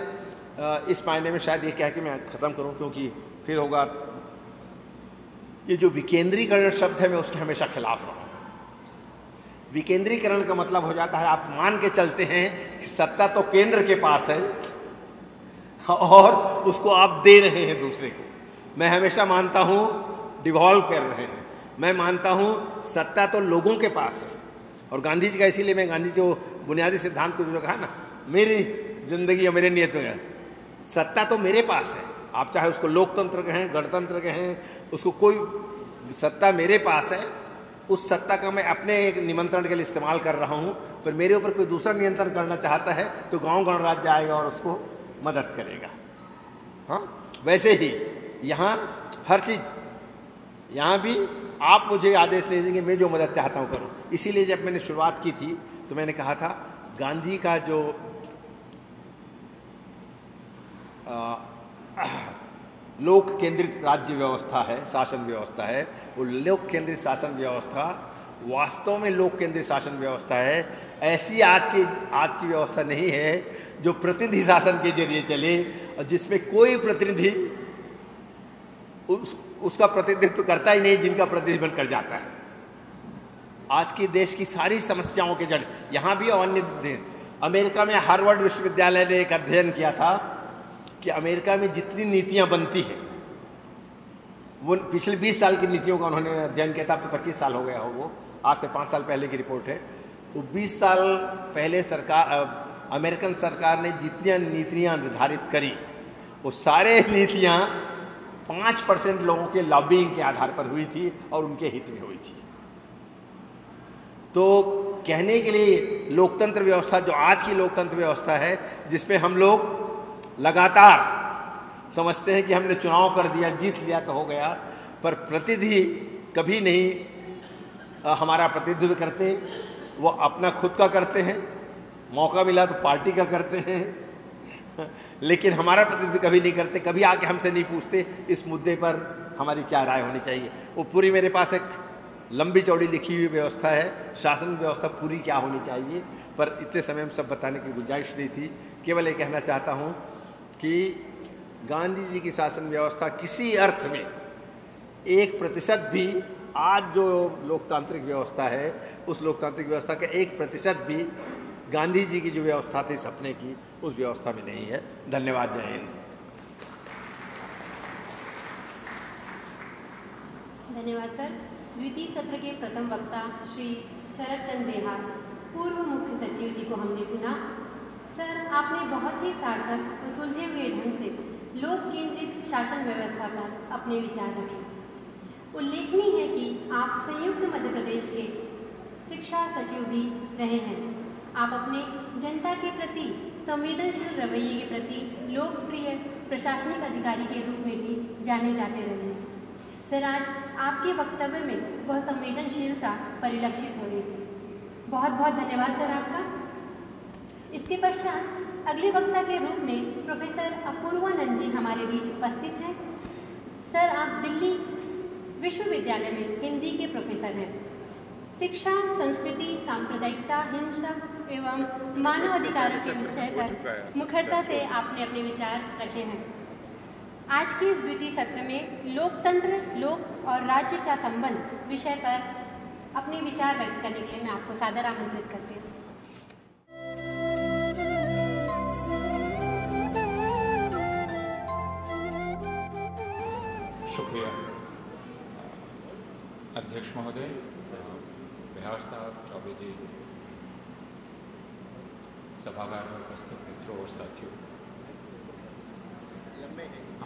इस मायने में शायद ये कह के मैं ख़त्म करूं, क्योंकि फिर होगा। ये जो विकेंद्रीकरण शब्द है, मैं उसके हमेशा खिलाफ रहा हूँ। विकेंद्रीकरण का मतलब हो जाता है आप मान के चलते हैं कि सत्ता तो केंद्र के पास है और उसको आप दे रहे हैं दूसरे को। मैं हमेशा मानता हूँ डिवॉल्व कर रहे हैं। मैं मानता हूँ सत्ता तो लोगों के पास है। और गांधी जी का, इसीलिए मैं गांधी जो बुनियादी सिद्धांत को जो कहा ना, मेरी जिंदगी और मेरे नियत में, सत्ता तो मेरे पास है। आप चाहे उसको लोकतंत्र कहें, गणतंत्र कहें, उसको कोई सत्ता मेरे पास है। उस सत्ता का मैं अपने एक निमंत्रण के लिए इस्तेमाल कर रहा हूँ, पर मेरे ऊपर कोई दूसरा नियंत्रण करना चाहता है तो गांव गणराज्य आएगा और उसको मदद करेगा। हाँ, वैसे ही यहाँ हर चीज़, यहाँ भी आप मुझे आदेश नहीं देंगे, मैं जो मदद चाहता हूँ करूँ। इसीलिए जब मैंने शुरुआत की थी तो मैंने कहा था गांधी का जो लोक केंद्रित राज्य व्यवस्था है, शासन व्यवस्था है, वो लोक केंद्रित शासन व्यवस्था वास्तव में लोक केंद्रित शासन व्यवस्था है। ऐसी आज की व्यवस्था नहीं है जो प्रतिनिधि शासन के जरिए चले और जिसमें कोई प्रतिनिधि उसका प्रतिनिधित्व करता ही नहीं, जिनका प्रतिनिधि बनकर जाता है। आज के देश की सारी समस्याओं के जड़ यहाँ भी और अन्य, अमेरिका में हार्वर्ड विश्वविद्यालय ने एक अध्ययन किया था कि अमेरिका में जितनी नीतियां बनती हैं, वो पिछले 20 साल की नीतियों का उन्होंने अध्ययन किया था। अब तो 25 साल हो गया हो, वो आज से 5 साल पहले की रिपोर्ट है। वो 20 साल पहले अमेरिकन सरकार ने जितनी नीतियां निर्धारित करी, वो सारे नीतियां 5% लोगों के लॉबिंग के आधार पर हुई थी और उनके हित में हुई थी। तो कहने के लिए लोकतंत्र व्यवस्था, जो आज की लोकतंत्र व्यवस्था है, जिसमें हम लोग लगातार समझते हैं कि हमने चुनाव कर दिया, जीत लिया तो हो गया, पर प्रतिनिधि कभी नहीं हमारा प्रतिनिधित्व करते। वो अपना खुद का करते हैं, मौका मिला तो पार्टी का करते हैं, लेकिन हमारा प्रतिनिधित्व कभी नहीं करते। कभी आके हमसे नहीं पूछते इस मुद्दे पर हमारी क्या राय होनी चाहिए। वो पूरी मेरे पास एक लंबी चौड़ी लिखी हुई व्यवस्था है, शासन व्यवस्था पूरी क्या होनी चाहिए, पर इतने समय में सब बताने की गुंजाइश नहीं थी। केवल ये कहना चाहता हूँ कि गांधी जी की शासन व्यवस्था किसी अर्थ में 1% भी आज जो लोकतांत्रिक व्यवस्था है उस लोकतांत्रिक व्यवस्था का 1% भी गांधी जी की जो व्यवस्था थी सपने की, उस व्यवस्था में नहीं है। धन्यवाद। जय हिंद। धन्यवाद सर। द्वितीय सत्र के प्रथम वक्ता श्री शरद चंद्र बेहार, पूर्व मुख्य सचिव जी को हमने सुना। सर, आपने बहुत ही सार्थक और सुलझे हुए ढंग से लोक केंद्रित शासन व्यवस्था पर अपने विचार रखे। उल्लेखनीय है कि आप संयुक्त मध्य प्रदेश के शिक्षा सचिव भी रहे हैं। आप अपने जनता के प्रति संवेदनशील रवैये के प्रति लोकप्रिय प्रशासनिक अधिकारी के रूप में भी जाने जाते रहे हैं। सर, आज आपके वक्तव्य में वह संवेदनशीलता परिलक्षित हो रही थी। बहुत बहुत धन्यवाद सर आपका। इसके पश्चात अगले वक्ता के रूप में प्रोफेसर अपूर्वानंद जी हमारे बीच उपस्थित हैं। सर, आप दिल्ली विश्वविद्यालय में हिंदी के प्रोफेसर हैं। शिक्षा, संस्कृति, सांप्रदायिकता, हिंसा एवं मानव अधिकारों के विषय पर मुखरता से आपने अपने विचार रखे हैं। आज के इस द्वितीय सत्र में लोकतंत्र, लोक और राज्य का संबंध विषय पर अपने विचार व्यक्त करने के लिए मैं आपको सादर आमंत्रित करती हूँ। शुक्रिया अध्यक्ष महोदय, बिहार साहब, चौबे जी, सभागार में उपस्थित मित्रों और साथियों।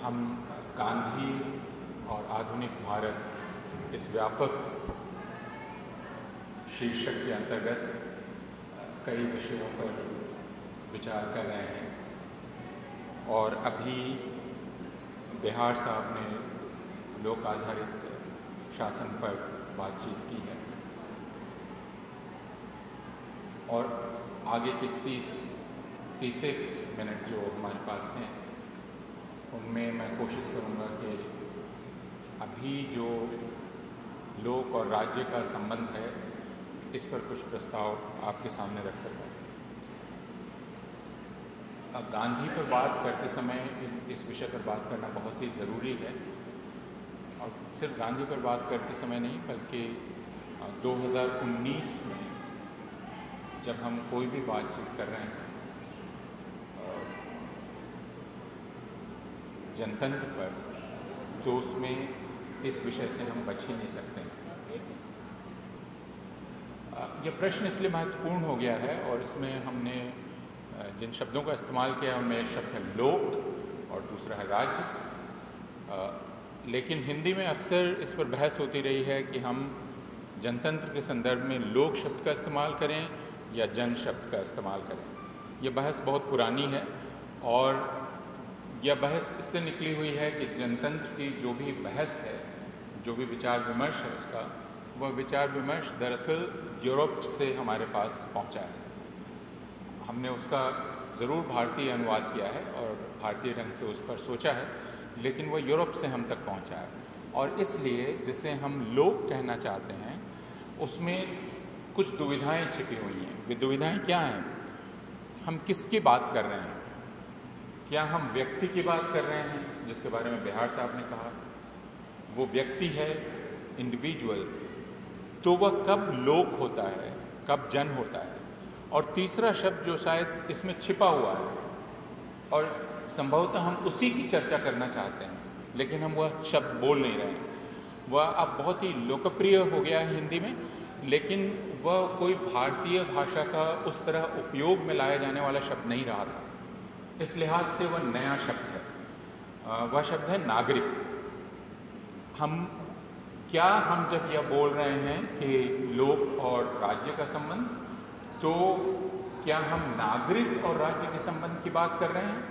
हम गांधी और आधुनिक भारत इस व्यापक शीर्षक के अंतर्गत कई विषयों पर विचार कर रहे हैं और अभी बिहार साहब ने लोक आधारित शासन पर बातचीत की है और आगे के 30 मिनट जो हमारे पास हैं उनमें मैं कोशिश करूंगा कि अभी जो लोक और राज्य का संबंध है इस पर कुछ प्रस्ताव आपके सामने रख सकूं। गांधी पर बात करते समय इस विषय पर बात करना बहुत ही ज़रूरी है और सिर्फ गांधी पर बात करते समय नहीं बल्कि 2019 में जब हम कोई भी बातचीत कर रहे हैं जनतंत्र पर, तो उसमें इस विषय से हम बच ही नहीं सकते। यह प्रश्न इसलिए महत्वपूर्ण हो गया है और इसमें हमने जिन शब्दों का इस्तेमाल किया उनमें एक शब्द है लोक और दूसरा है राज्य। लेकिन हिंदी में अक्सर इस पर बहस होती रही है कि हम जनतंत्र के संदर्भ में लोक शब्द का इस्तेमाल करें या जन शब्द का इस्तेमाल करें। यह बहस बहुत पुरानी है और यह बहस इससे निकली हुई है कि जनतंत्र की जो भी बहस है, जो भी विचार विमर्श है उसका, वह विचार विमर्श दरअसल यूरोप से हमारे पास पहुंचा है। हमने उसका ज़रूर भारतीय अनुवाद किया है और भारतीय ढंग से उस पर सोचा है, लेकिन वह यूरोप से हम तक पहुंचा है और इसलिए जिसे हम लोक कहना चाहते हैं उसमें कुछ दुविधाएं छिपी हुई हैं। वे दुविधाएं क्या हैं? हम किसकी बात कर रहे हैं? क्या हम व्यक्ति की बात कर रहे हैं जिसके बारे में बिहार साहब ने कहा वो व्यक्ति है, इंडिविजुअल, तो वह कब लोक होता है, कब जन होता है? और तीसरा शब्द जो शायद इसमें छिपा हुआ है और संभवतः हम उसी की चर्चा करना चाहते हैं लेकिन हम वह शब्द बोल नहीं रहे हैं। वह अब बहुत ही लोकप्रिय हो गया है हिंदी में, लेकिन वह कोई भारतीय भाषा का उस तरह उपयोग में लाया जाने वाला शब्द नहीं रहा था। इस लिहाज से वह नया शब्द है। वह शब्द है नागरिक। हम जब यह बोल रहे हैं कि लोक और राज्य का संबंध, तो क्या हम नागरिक और राज्य के संबंध की बात कर रहे हैं?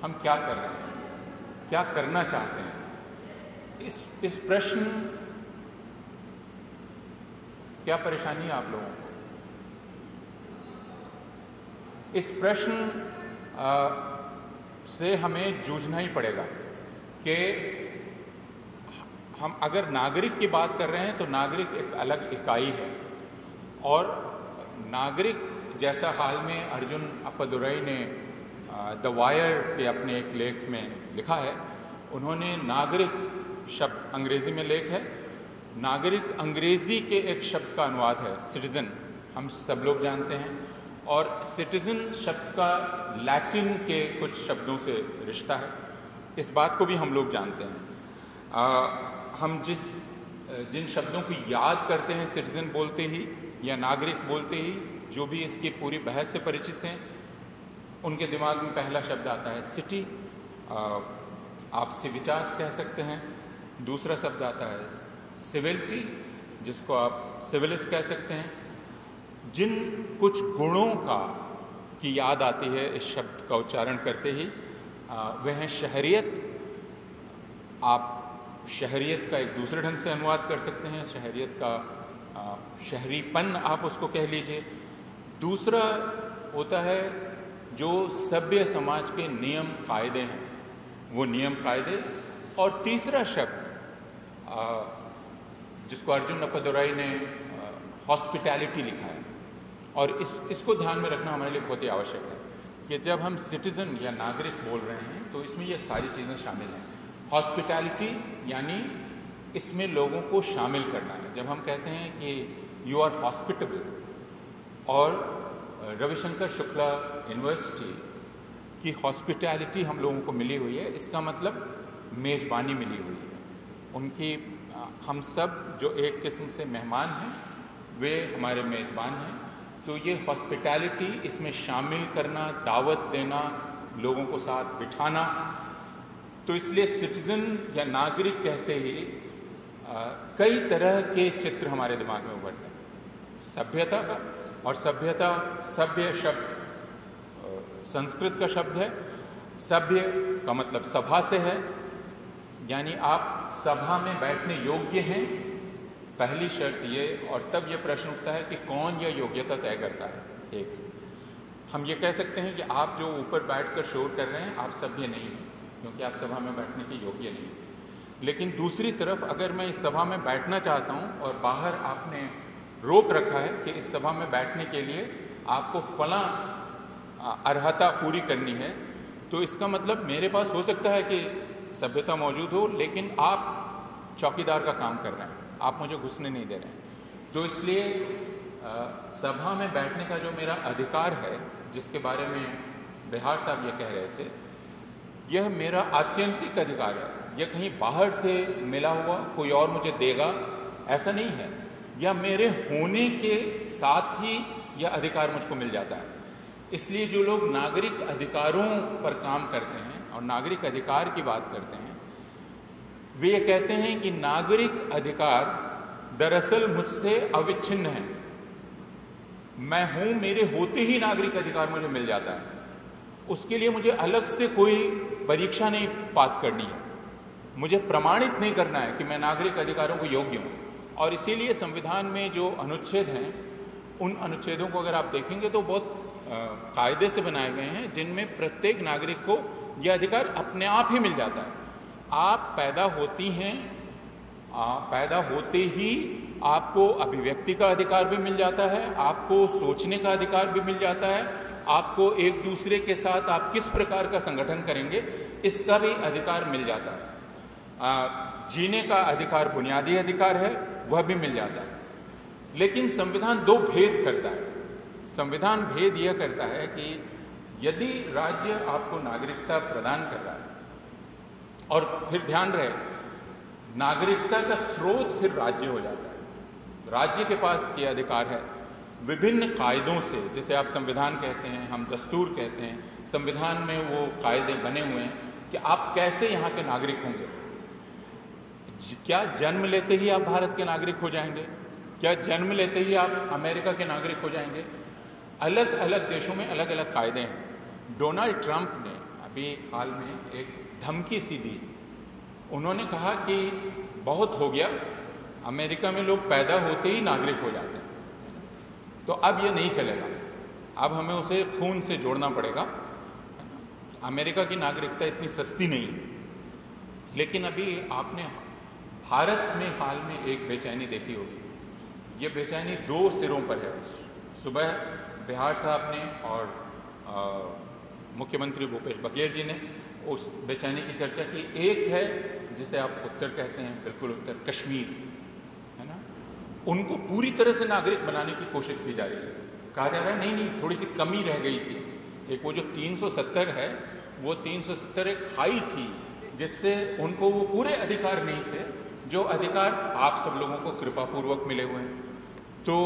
हम क्या कर रहे हैं, क्या करना चाहते हैं? इस प्रश्न, क्या परेशानी है आप लोगों को? इस प्रश्न से हमें जूझना ही पड़ेगा कि हम अगर नागरिक की बात कर रहे हैं तो नागरिक एक अलग इकाई है और नागरिक जैसा हाल में अर्जुन अप्पादुरई ने द वायर के अपने एक लेख में लिखा है, उन्होंने नागरिक शब्द, अंग्रेजी में लेख है, नागरिक अंग्रेज़ी के एक शब्द का अनुवाद है, सिटीज़न, हम सब लोग जानते हैं, और सिटीज़न शब्द का लैटिन के कुछ शब्दों से रिश्ता है, इस बात को भी हम लोग जानते हैं। हम जिन शब्दों को याद करते हैं सिटीज़न बोलते ही या नागरिक बोलते ही, जो भी इसकी पूरी बहस से परिचित हैं, उनके दिमाग में पहला शब्द आता है सिटी। आप सिविटास कह सकते हैं। दूसरा शब्द आता है सिविलिटी, जिसको आप सिविलिस कह सकते हैं। जिन कुछ गुणों की याद आती है इस शब्द का उच्चारण करते ही, वह हैं शहरियत। आप शहरियत का एक दूसरे ढंग से अनुवाद कर सकते हैं, शहरियत का शहरीपन आप उसको कह लीजिए। दूसरा होता है जो सभ्य समाज के नियम कायदे हैं, वो नियम कायदे। और तीसरा शब्द जिसको अर्जुन अप्पादुराई ने हॉस्पिटैलिटी लिखा है, और इसको ध्यान में रखना हमारे लिए बहुत ही आवश्यक है कि जब हम सिटीज़न या नागरिक बोल रहे हैं तो इसमें ये सारी चीज़ें शामिल हैं। हॉस्पिटैलिटी यानी इसमें लोगों को शामिल करना है। जब हम कहते हैं कि यू आर हॉस्पिटेबल, और रविशंकर शुक्ला यूनिवर्सिटी की हॉस्पिटैलिटी हम लोगों को मिली हुई है, इसका मतलब मेज़बानी मिली हुई है उनकी। हम सब जो एक किस्म से मेहमान हैं, वे हमारे मेज़बान हैं। तो ये हॉस्पिटैलिटी, इसमें शामिल करना, दावत देना, लोगों को साथ बिठाना। तो इसलिए सिटीज़न या नागरिक कहते ही कई तरह के चित्र हमारे दिमाग में उभरते हैं। सभ्यता का, और सभ्यता, सभ्य शब्द संस्कृत का शब्द है। सभ्य का मतलब सभा से है, यानी आप सभा में बैठने योग्य हैं, पहली शर्त ये। और तब ये प्रश्न उठता है कि कौन यह योग्यता तय करता है। एक हम ये कह सकते हैं कि आप जो ऊपर बैठकर शोर कर रहे हैं, आप सभ्य नहीं हैं, क्योंकि आप सभा में बैठने के योग्य नहीं हैं। लेकिन दूसरी तरफ अगर मैं इस सभा में बैठना चाहता हूँ और बाहर आपने रोक रखा है कि इस सभा में बैठने के लिए आपको फलां अर्हता पूरी करनी है, तो इसका मतलब मेरे पास हो सकता है कि सभ्यता मौजूद हो, लेकिन आप चौकीदार का काम कर रहे हैं, आप मुझे घुसने नहीं दे रहे हैं। तो इसलिए सभा में बैठने का जो मेरा अधिकार है, जिसके बारे में बिहार साहब ये कह रहे थे, यह मेरा आत्यंतिक अधिकार है। यह कहीं बाहर से मिला हुआ कोई और मुझे देगा ऐसा नहीं है, या मेरे होने के साथ ही यह अधिकार मुझको मिल जाता है। इसलिए जो लोग नागरिक अधिकारों पर काम करते हैं और नागरिक अधिकार की बात करते हैं, वे ये कहते हैं कि नागरिक अधिकार दरअसल मुझसे अविच्छिन्न है। मैं हूँ, मेरे होते ही नागरिक अधिकार मुझे मिल जाता है। उसके लिए मुझे अलग से कोई परीक्षा नहीं पास करनी है, मुझे प्रमाणित नहीं करना है कि मैं नागरिक अधिकारों को योग्य हूँ। और इसीलिए संविधान में जो अनुच्छेद हैं, उन अनुच्छेदों को अगर आप देखेंगे तो बहुत कायदे से बनाए गए हैं, जिनमें प्रत्येक नागरिक को यह अधिकार अपने आप ही मिल जाता है। आप पैदा होती हैं, पैदा होते ही आपको अभिव्यक्ति का अधिकार भी मिल जाता है, आपको सोचने का अधिकार भी मिल जाता है, आपको एक दूसरे के साथ आप किस प्रकार का संगठन करेंगे इसका भी अधिकार मिल जाता है। जीने का अधिकार बुनियादी अधिकार है, वह भी मिल जाता है। लेकिन संविधान दो भेद करता है। संविधान भेद यह करता है कि यदि राज्य आपको नागरिकता प्रदान कर रहा है, और फिर ध्यान रहे नागरिकता का स्रोत फिर राज्य हो जाता है। राज्य के पास ये अधिकार है विभिन्न कायदों से, जिसे आप संविधान कहते हैं, हम दस्तूर कहते हैं। संविधान में वो कायदे बने हुए हैं कि आप कैसे यहाँ के नागरिक होंगे। क्या जन्म लेते ही आप भारत के नागरिक हो जाएंगे? क्या जन्म लेते ही आप अमेरिका के नागरिक हो जाएंगे? अलग अलग देशों में अलग अलग कायदे हैं। डोनाल्ड ट्रंप ने अभी हाल में एक धमकी सी दी। उन्होंने कहा कि बहुत हो गया, अमेरिका में लोग पैदा होते ही नागरिक हो जाते हैं, तो अब ये नहीं चलेगा, अब हमें उसे खून से जोड़ना पड़ेगा। अमेरिका की नागरिकता इतनी सस्ती नहीं है। लेकिन अभी आपने भारत में हाल में एक बेचैनी देखी होगी। ये बेचैनी दो सिरों पर है। सुबह बिहार साहब ने और मुख्यमंत्री भूपेश बघेल जी ने उस बेचैनी की चर्चा की। एक है जिसे आप उत्तर कहते हैं, बिल्कुल उत्तर, कश्मीर। उनको पूरी तरह से नागरिक बनाने की कोशिश की जा रही है। कहा जा रहा है नहीं, थोड़ी सी कमी रह गई थी। एक वो जो 370 है, वो 370 एक खाई थी जिससे उनको वो पूरे अधिकार नहीं थे जो अधिकार आप सब लोगों को कृपापूर्वक मिले हुए हैं। तो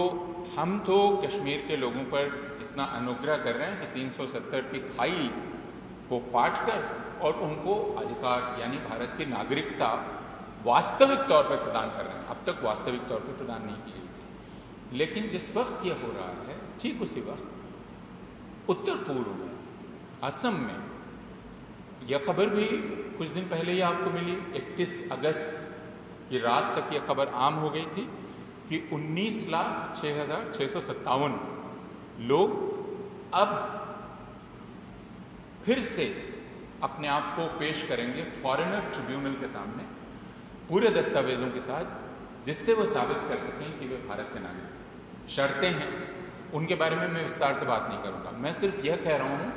हम तो कश्मीर के लोगों पर इतना अनुग्रह कर रहे हैं कि 370 की खाई को पाट कर और उनको अधिकार यानी भारत की नागरिकता वास्तविक तौर पर प्रदान कर रहे हैं। अब तक वास्तविक तौर पर प्रदान नहीं की गई थी, लेकिन जिस वक्त यह हो रहा है ठीक उसी वक्त उत्तर पूर्व में, असम में, यह खबर भी कुछ दिन पहले ही आपको मिली, 31 अगस्त की रात तक यह खबर आम हो गई थी कि 19,06,657 लोग अब फिर से अपने आप को पेश करेंगे फॉरेनर ट्रिब्यूनल के सामने पूरे दस्तावेजों के साथ, जिससे वो साबित कर सकें कि वे भारत के नागरिक हैं। शर्तें हैं, उनके बारे में मैं विस्तार से बात नहीं करूंगा। मैं सिर्फ यह कह रहा हूं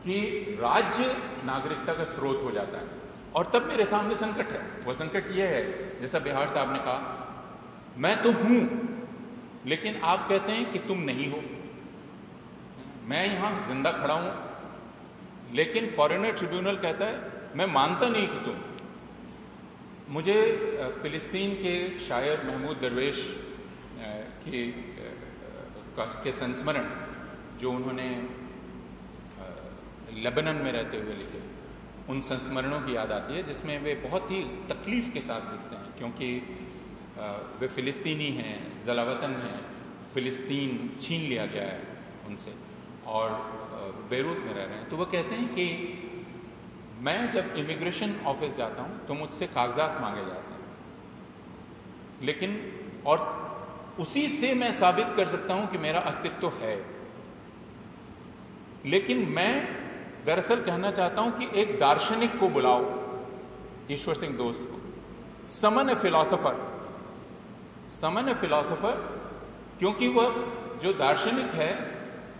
कि राज्य नागरिकता का स्रोत हो जाता है और तब मेरे सामने संकट है। वो संकट यह है, जैसा बिहार साहब ने कहा, मैं तो हूं लेकिन आप कहते हैं कि तुम नहीं हो। मैं यहां जिंदा खड़ा हूं लेकिन फॉरेनर ट्रिब्यूनल कहता है मैं मानता नहीं कि तुम। मुझे फ़िलिस्तीन के शायर महमूद दरवेश के संस्मरण जो उन्होंने लेबनान में रहते हुए लिखे, उन संस्मरणों की याद आती है जिसमें वे बहुत ही तकलीफ़ के साथ लिखते हैं, क्योंकि वे फ़िलिस्तीनी हैं, ज़लावतन हैं, फ़िलिस्तीन छीन लिया गया है उनसे और बेरूत में रह रहे हैं। तो वो कहते हैं कि मैं जब इमिग्रेशन ऑफिस जाता हूँ तो मुझसे कागजात मांगे जाते हैं, लेकिन और उसी से मैं साबित कर सकता हूँ कि मेरा अस्तित्व है, लेकिन मैं दरअसल कहना चाहता हूँ कि एक दार्शनिक को बुलाओ, ईश्वर सिंह दोस्त को, समन ए फिलॉसफर, क्योंकि वह जो दार्शनिक है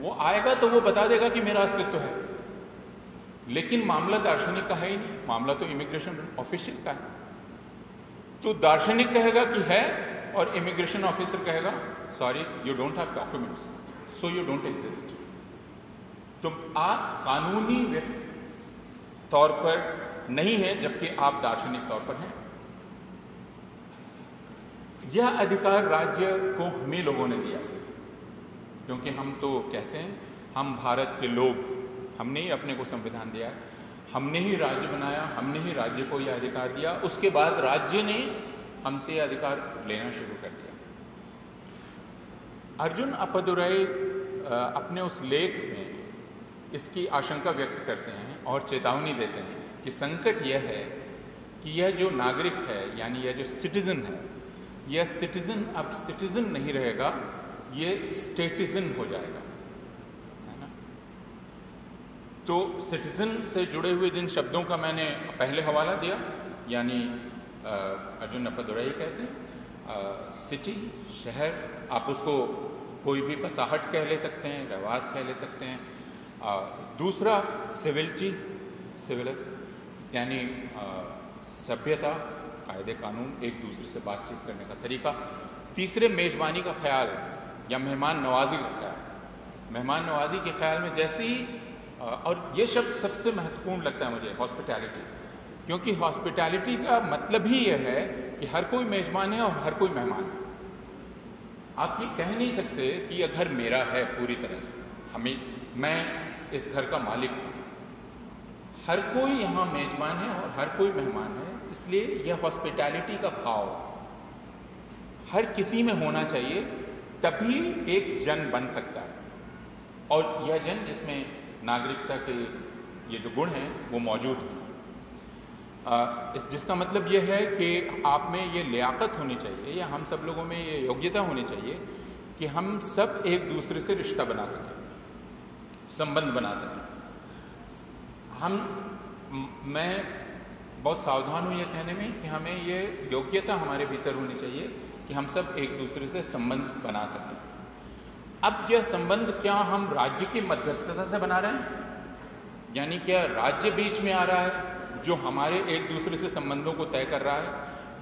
वो आएगा तो वो बता देगा कि मेरा अस्तित्व है, लेकिन मामला दार्शनिक का है ही नहीं, मामला तो इमिग्रेशन ऑफिसर का है। तो दार्शनिक कहेगा कि है और इमिग्रेशन ऑफिसर कहेगा sorry you don't have documents so you don't exist. तो आप कानूनी तौर पर नहीं है जबकि आप दार्शनिक तौर पर हैं। यह अधिकार राज्य को हम ही लोगों ने दिया, क्योंकि हम तो कहते हैं हम भारत के लोग, हमने ही अपने को संविधान दिया, हमने ही राज्य बनाया, हमने ही राज्य को यह अधिकार दिया, उसके बाद राज्य ने हमसे यह अधिकार लेना शुरू कर दिया। अर्जुन अप्पादुराई अपने उस लेख में इसकी आशंका व्यक्त करते हैं और चेतावनी देते हैं कि संकट यह है कि यह जो नागरिक है यानी यह जो सिटीजन है, यह सिटीजन अब सिटीजन नहीं रहेगा, ये स्टेटिजन हो जाएगा, है ना। तो सिटीजन से जुड़े हुए जिन शब्दों का मैंने पहले हवाला दिया, यानी अर्जुन अप्पादुराई कहते हैं सिटी, शहर, आप उसको कोई भी बसाहट कह ले सकते हैं, रहवास कह ले सकते हैं। दूसरा सिविलिटी, सिविलिस यानी सभ्यता, कायदे कानून, एक दूसरे से बातचीत करने का तरीका। तीसरे मेज़बानी का ख्याल या मेहमान नवाजी का ख्याल। मेहमान नवाजी के ख्याल में जैसे ही और ये शब्द सबसे महत्वपूर्ण लगता है मुझे, हॉस्पिटैलिटी, क्योंकि हॉस्पिटैलिटी का मतलब ही यह है कि हर कोई मेज़बान है और हर कोई मेहमान है। आप ये कह नहीं सकते कि यह घर मेरा है पूरी तरह से, मैं इस घर का मालिक हूँ। हर कोई यहाँ मेज़बान है और हर कोई मेहमान है, इसलिए यह हॉस्पिटैलिटी का भाव हर किसी में होना चाहिए, तभी एक जन बन सकता है। और यह जन जिसमें नागरिकता के ये जो गुण हैं वो मौजूद हैं। जिसका मतलब यह है कि आप में ये लियाकत होनी चाहिए या हम सब लोगों में ये योग्यता होनी चाहिए कि हम सब एक दूसरे से रिश्ता बना सकें, संबंध बना सकें। मैं बहुत सावधान हूँ ये कहने में कि हमें ये योग्यता हमारे भीतर होनी चाहिए कि हम सब एक दूसरे से संबंध बना सकें। अब यह संबंध क्या हम राज्य की मध्यस्थता से बना रहे हैं, यानी क्या राज्य बीच में आ रहा है जो हमारे एक दूसरे से संबंधों को तय कर रहा है,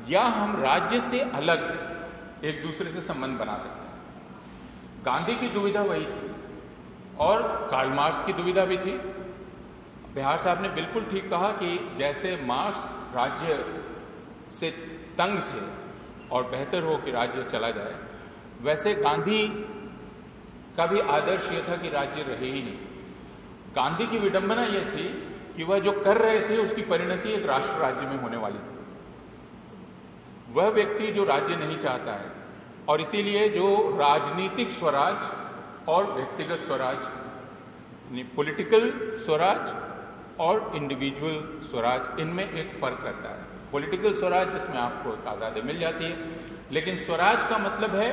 या हम राज्य से अलग एक दूसरे से संबंध बना सकते हैं। गांधी की दुविधा वही थी और कार्ल मार्क्स की दुविधा भी थी। बिहार साहब ने बिल्कुल ठीक कहा कि जैसे मार्क्स राज्य से तंग थे और बेहतर हो कि राज्य चला जाए, वैसे गांधी का भी आदर्श यह था कि राज्य रहे ही नहीं। गांधी की विडंबना यह थी कि वह जो कर रहे थे उसकी परिणति एक राष्ट्र राज्य में होने वाली थी। वह व्यक्ति जो राज्य नहीं चाहता है और इसीलिए जो राजनीतिक स्वराज और व्यक्तिगत स्वराज, पॉलिटिकल स्वराज और इंडिविजुअल स्वराज, इनमें एक फर्क करता है। पॉलिटिकल स्वराज जिसमें आपको एक आज़ादी मिल जाती है, लेकिन स्वराज का मतलब है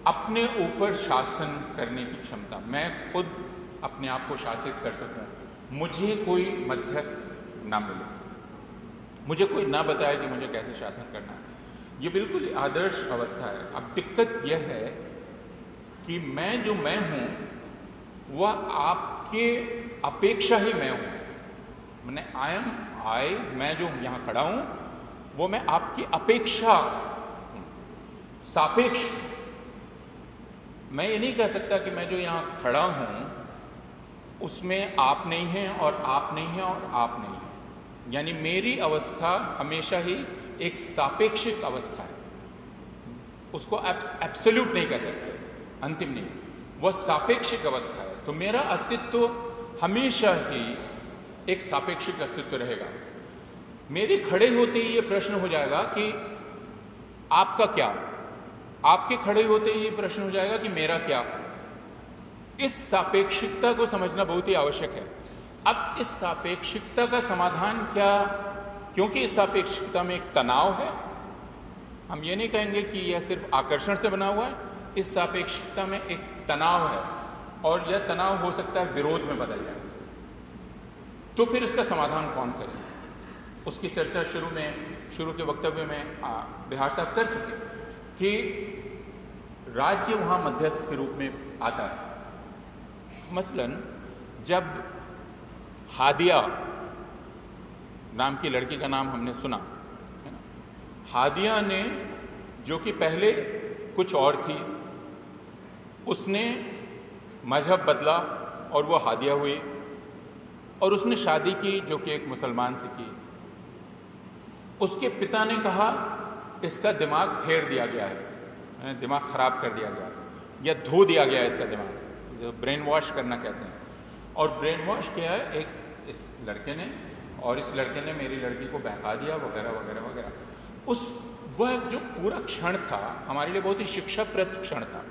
अपने ऊपर शासन करने की क्षमता। मैं खुद अपने आप को शासित कर सकूं, मुझे कोई मध्यस्थ ना मिले, मुझे कोई ना बताए कि मुझे कैसे शासन करना है। ये बिल्कुल आदर्श अवस्था है। अब दिक्कत यह है कि मैं जो मैं हूं वह आपके अपेक्षा ही मैं हूं। मैंने मैं जो यहां खड़ा हूं वो मैं आपकी अपेक्षा हूं, सापेक्ष। मैं ये नहीं कह सकता कि मैं जो यहां खड़ा हूं उसमें आप नहीं हैं और आप नहीं हैं और आप नहीं हैं। यानी मेरी अवस्था हमेशा ही एक सापेक्षिक अवस्था है, उसको एब्सोल्यूट नहीं कह सकते, अंतिम नहीं, वह सापेक्षिक अवस्था है। तो मेरा अस्तित्व हमेशा ही एक सापेक्षिक अस्तित्व रहेगा। मेरे खड़े होते ही ये प्रश्न हो जाएगा कि आपका क्या, आपके खड़े होते ही ये प्रश्न हो जाएगा कि मेरा क्या। इस सापेक्षिकता को समझना बहुत ही आवश्यक है। अब इस सापेक्षिकता का समाधान क्या, क्योंकि इस सापेक्षिकता में एक तनाव है, हम ये नहीं कहेंगे कि यह सिर्फ आकर्षण से बना हुआ है, इस सापेक्षिकता में एक तनाव है और यह तनाव हो सकता है विरोध में बदल जाए। तो फिर इसका समाधान कौन करे, उसकी चर्चा शुरू के वक्तव्य में बिहार साहब कर चुके कि राज्य वहाँ मध्यस्थ के रूप में आता है। मसलन जब हादिया नाम की लड़की का नाम हमने सुना, है ना, हादिया ने, जो कि पहले कुछ और थी, उसने मजहब बदला और वो हादिया हुई और उसने शादी की जो कि एक मुसलमान से की। उसके पिता ने कहा इसका दिमाग फेर दिया गया है, दिमाग ख़राब कर दिया गया या धो दिया गया है इसका दिमाग, जो ब्रेन वॉश करना कहते हैं। और ब्रेन वॉश किया है इस लड़के ने, और इस लड़के ने मेरी लड़की को बहका दिया वगैरह वगैरह वगैरह। वह जो पूरा क्षण था हमारे लिए बहुत ही शिक्षाप्रद क्षण था,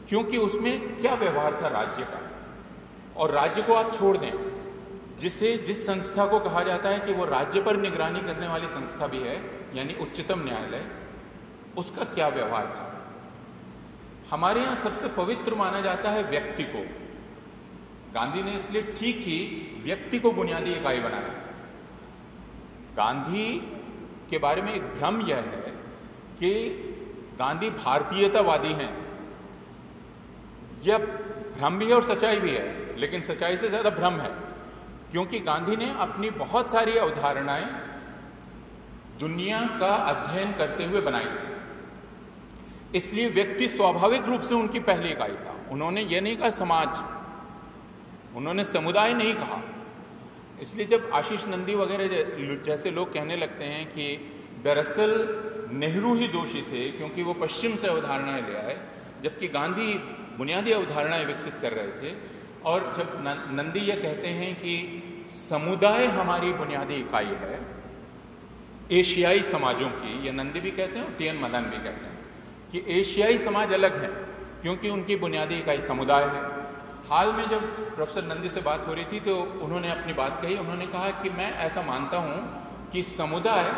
क्योंकि उसमें क्या व्यवहार था राज्य का। और राज्य को आप छोड़ दें, जिस संस्था को कहा जाता है कि वो राज्य पर निगरानी करने वाली संस्था भी है, यानी उच्चतम न्यायालय, उसका क्या व्यवहार था। हमारे यहाँ सबसे पवित्र माना जाता है व्यक्ति को। गांधी ने इसलिए ठीक ही व्यक्ति को बुनियादी इकाई बनाया। गांधी के बारे में एक भ्रम यह है कि गांधी भारतीयतावादी हैं। यह भ्रम भी है और सच्चाई भी है, लेकिन सच्चाई से ज़्यादा भ्रम है, क्योंकि गांधी ने अपनी बहुत सारी अवधारणाएं दुनिया का अध्ययन करते हुए बनाई थी। इसलिए व्यक्ति स्वाभाविक रूप से उनकी पहली इकाई था। उन्होंने ये नहीं कहा समाज, उन्होंने समुदाय नहीं कहा। इसलिए जब आशीष नंदी वगैरह जैसे लोग कहने लगते हैं कि दरअसल नेहरू ही दोषी थे क्योंकि वो पश्चिम से अवधारणाएं ले आए, जबकि गांधी बुनियादी अवधारणाएं विकसित कर रहे थे। और जब नंदी ये कहते हैं कि समुदाय हमारी बुनियादी इकाई है एशियाई समाजों की, ये नंदी भी कहते हैं और टी एन मदन भी कहते हैं कि एशियाई समाज अलग है क्योंकि उनकी बुनियादी इकाई समुदाय है। हाल में जब प्रोफेसर नंदी से बात हो रही थी तो उन्होंने अपनी बात कही। उन्होंने कहा कि मैं ऐसा मानता हूं कि समुदाय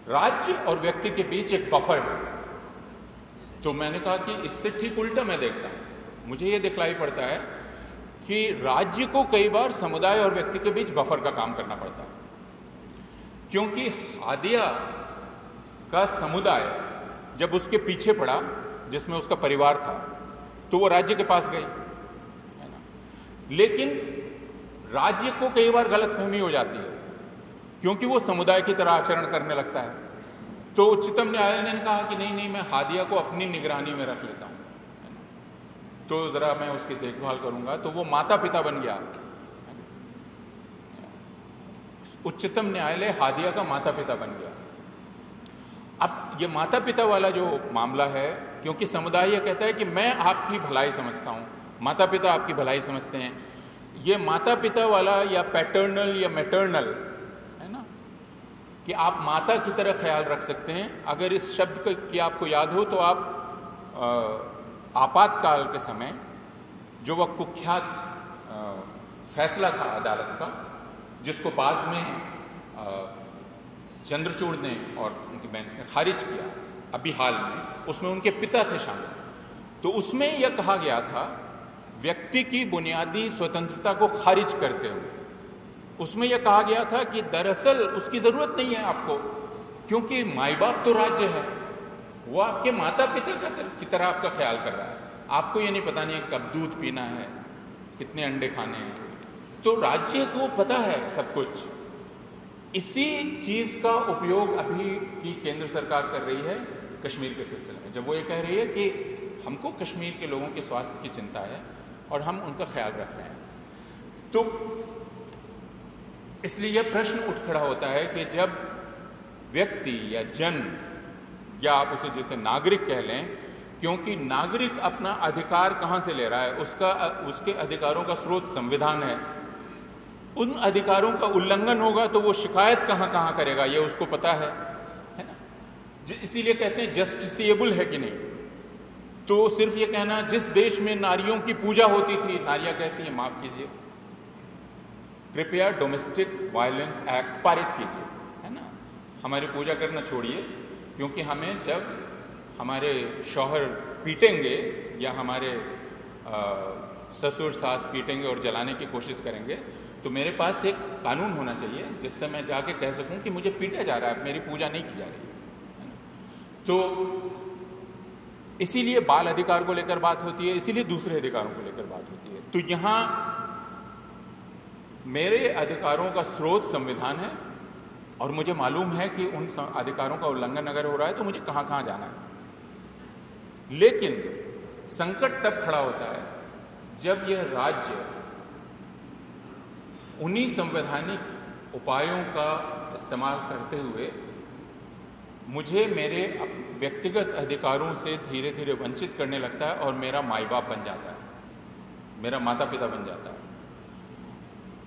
राज्य और व्यक्ति के बीच एक बफर है। तो मैंने कहा कि इससे ठीक उल्टा मैं देखता हूं। मुझे ये दिखलाई पड़ता है कि राज्य को कई बार समुदाय और व्यक्ति के बीच बफर का काम करना पड़ता है, क्योंकि हादिया का समुदाय जब उसके पीछे पड़ा, जिसमें उसका परिवार था, तो वो राज्य के पास गई, है ना। लेकिन राज्य को कई बार गलतफहमी हो जाती है क्योंकि वो समुदाय की तरह आचरण करने लगता है। तो उच्चतम न्यायालय ने कहा कि नहीं, मैं हादिया को अपनी निगरानी में रख लेता हूँ, तो ज़रा मैं उसकी देखभाल करूँगा। तो वो माता पिता बन गया। उच्चतम न्यायालय हादिया का माता पिता बन गया। अब ये माता पिता वाला जो मामला है, क्योंकि समुदाय ये कहता है कि मैं आपकी भलाई समझता हूँ, माता पिता आपकी भलाई समझते हैं, ये माता पिता वाला या पैटर्नल या मैटर्नल है ना, कि आप माता की तरह ख्याल रख सकते हैं। अगर इस शब्द की आपको याद हो तो आप आपातकाल के समय जो वह कुख्यात फैसला था अदालत का, जिसको बाद में चंद्रचूड़ ने और उनकी बेंच ने खारिज किया अभी हाल में, उसमें उनके पिता थे शामिल। तो उसमें यह कहा गया था व्यक्ति की बुनियादी स्वतंत्रता को खारिज करते हुए, उसमें यह कहा गया था कि दरअसल उसकी ज़रूरत नहीं है आपको, क्योंकि माई बाप तो राज्य है, वो आपके माता पिता की तरह आपका ख्याल कर रहा है। आपको ये नहीं पता नहीं कब दूध पीना है, कितने अंडे खाने हैं, तो राज्य को पता है सब कुछ। इसी चीज़ का उपयोग अभी की केंद्र सरकार कर रही है कश्मीर के सिलसिले में, जब वो ये कह रही है कि हमको कश्मीर के लोगों के स्वास्थ्य की चिंता है और हम उनका ख्याल रख रहे हैं। तो इसलिए यह प्रश्न उठ खड़ा होता है कि जब व्यक्ति या जन, या आप उसे जैसे नागरिक कह लें, क्योंकि नागरिक अपना अधिकार कहाँ से ले रहा है, उसके अधिकारों का स्रोत संविधान है। उन अधिकारों का उल्लंघन होगा तो वो शिकायत कहाँ करेगा, ये उसको पता है ना। इसीलिए कहते हैं जस्टिसेबल है कि नहीं। तो सिर्फ ये कहना जिस देश में नारियों की पूजा होती थी, नारियां कहती हैं माफ कीजिए, कृपया डोमेस्टिक वायलेंस एक्ट पारित कीजिए, है ना। हमारी पूजा करना छोड़िए, क्योंकि हमें जब हमारे शौहर पीटेंगे या हमारे ससुर सास पीटेंगे और जलाने की कोशिश करेंगे, तो मेरे पास एक कानून होना चाहिए जिससे मैं जाके कह सकूं कि मुझे पीटा जा रहा है, मेरी पूजा नहीं की जा रही है ना। तो इसीलिए बाल अधिकार को लेकर बात होती है, इसीलिए दूसरे अधिकारों को लेकर बात होती है। तो यहाँ मेरे अधिकारों का स्रोत संविधान है और मुझे मालूम है कि उन अधिकारों का उल्लंघन अगर हो रहा है तो मुझे कहाँ जाना है। लेकिन संकट तब खड़ा होता है जब यह राज्य उन्हीं संवैधानिक उपायों का इस्तेमाल करते हुए मुझे मेरे व्यक्तिगत अधिकारों से धीरे धीरे वंचित करने लगता है और मेरा माई बाप बन जाता है, मेरा माता पिता बन जाता है।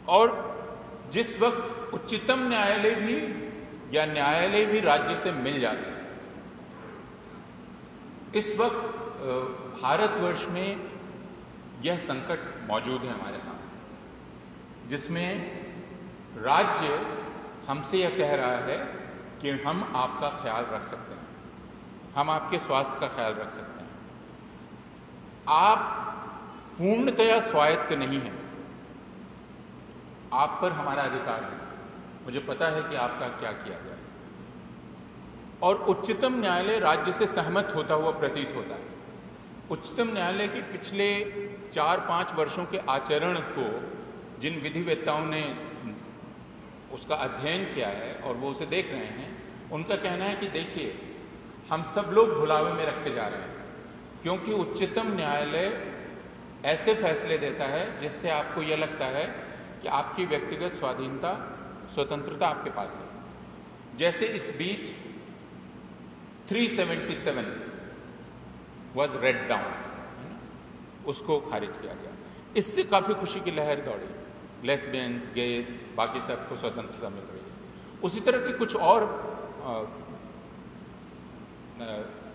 और जिस वक्त उच्चतम न्यायालय भी या न्यायालय भी राज्य से मिल जाते हैं, इस वक्त भारतवर्ष में यह संकट मौजूद है हमारे सामने, जिसमें राज्य हमसे यह कह रहा है कि हम आपका ख्याल रख सकते हैं, हम आपके स्वास्थ्य का ख्याल रख सकते हैं, आप पूर्णतया स्वायत्त नहीं हैं, आप पर हमारा अधिकार है, मुझे पता है कि आपका क्या किया जाए। और उच्चतम न्यायालय राज्य से सहमत होता हुआ प्रतीत होता है। उच्चतम न्यायालय के पिछले 4-5 वर्षों के आचरण को जिन विधिवेत्ताओं ने उसका अध्ययन किया है और वो उसे देख रहे हैं, उनका कहना है कि देखिए हम सब लोग भुलावे में रखे जा रहे हैं, क्योंकि उच्चतम न्यायालय ऐसे फैसले देता है जिससे आपको यह लगता है कि आपकी व्यक्तिगत स्वाधीनता स्वतंत्रता आपके पास है। जैसे इस बीच 377 वॉज रेड डाउन, है ना, उसको खारिज किया गया। इससे काफ़ी खुशी की लहर दौड़ी, लेस्बियंस, गेस, बाकी सबको स्वतंत्रता मिल रही है। उसी तरह के कुछ और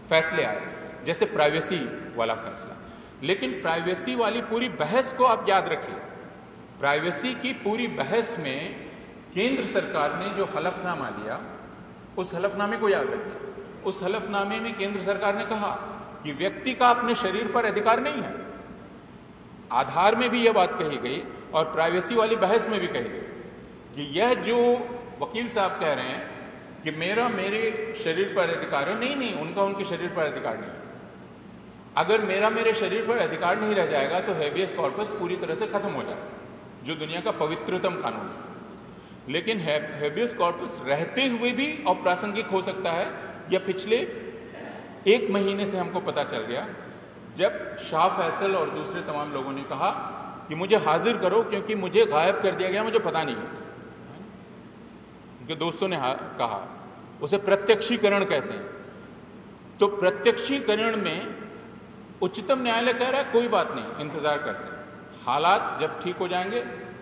फैसले आए, जैसे प्राइवेसी वाला फैसला। लेकिन प्राइवेसी वाली पूरी बहस को आप याद रखिए, प्राइवेसी की पूरी बहस में केंद्र सरकार ने जो हलफनामा दिया, उस हलफनामे को याद रखिए। उस हलफनामे में केंद्र सरकार ने कहा कि व्यक्ति का अपने शरीर पर अधिकार नहीं है। आधार में भी यह बात कही गई और प्राइवेसी वाली बहस में भी कही गई कि यह जो वकील साहब कह रहे हैं कि मेरे शरीर पर अधिकार है, नहीं, उनका उनके शरीर पर अधिकार नहीं है। अगर मेरे शरीर पर अधिकार नहीं रह जाएगा तो हेबियस कॉर्पस पूरी तरह से खत्म हो जाएगा, जो दुनिया का पवित्रतम कानून है। लेकिन हेबियस कॉर्पस रहते हुए भी अप्रासंगिक हो सकता है यह पिछले 1 महीने से हमको पता चल गया, जब शाह फैसल और दूसरे तमाम लोगों ने कहा कि मुझे हाजिर करो क्योंकि मुझे गायब कर दिया गया, मुझे पता नहीं है। उनके दोस्तों ने कहा, उसे प्रत्यक्षीकरण कहते हैं। तो प्रत्यक्षीकरण में उच्चतम न्यायालय कह रहा है कोई बात नहीं, इंतजार करते हैं, हालात जब ठीक हो जाएंगे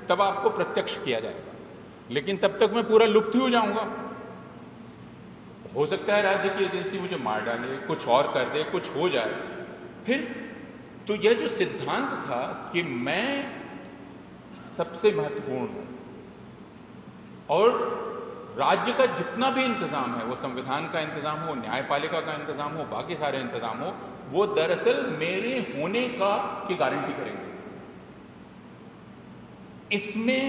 तब आपको प्रत्यक्ष किया जाएगा, लेकिन तब तक मैं पूरा लुप्त ही हो जाऊंगा। हो सकता है राज्य की एजेंसी मुझे मार डाले, कुछ और कर दे, कुछ हो जाए। फिर तो यह जो सिद्धांत था कि मैं सबसे महत्वपूर्ण हूं और राज्य का जितना भी इंतजाम है, वो संविधान का इंतजाम हो, न्यायपालिका का इंतजाम हो, बाकी सारे इंतजाम हो, वो दरअसल मेरे होने की गारंटी करेंगे। इसमें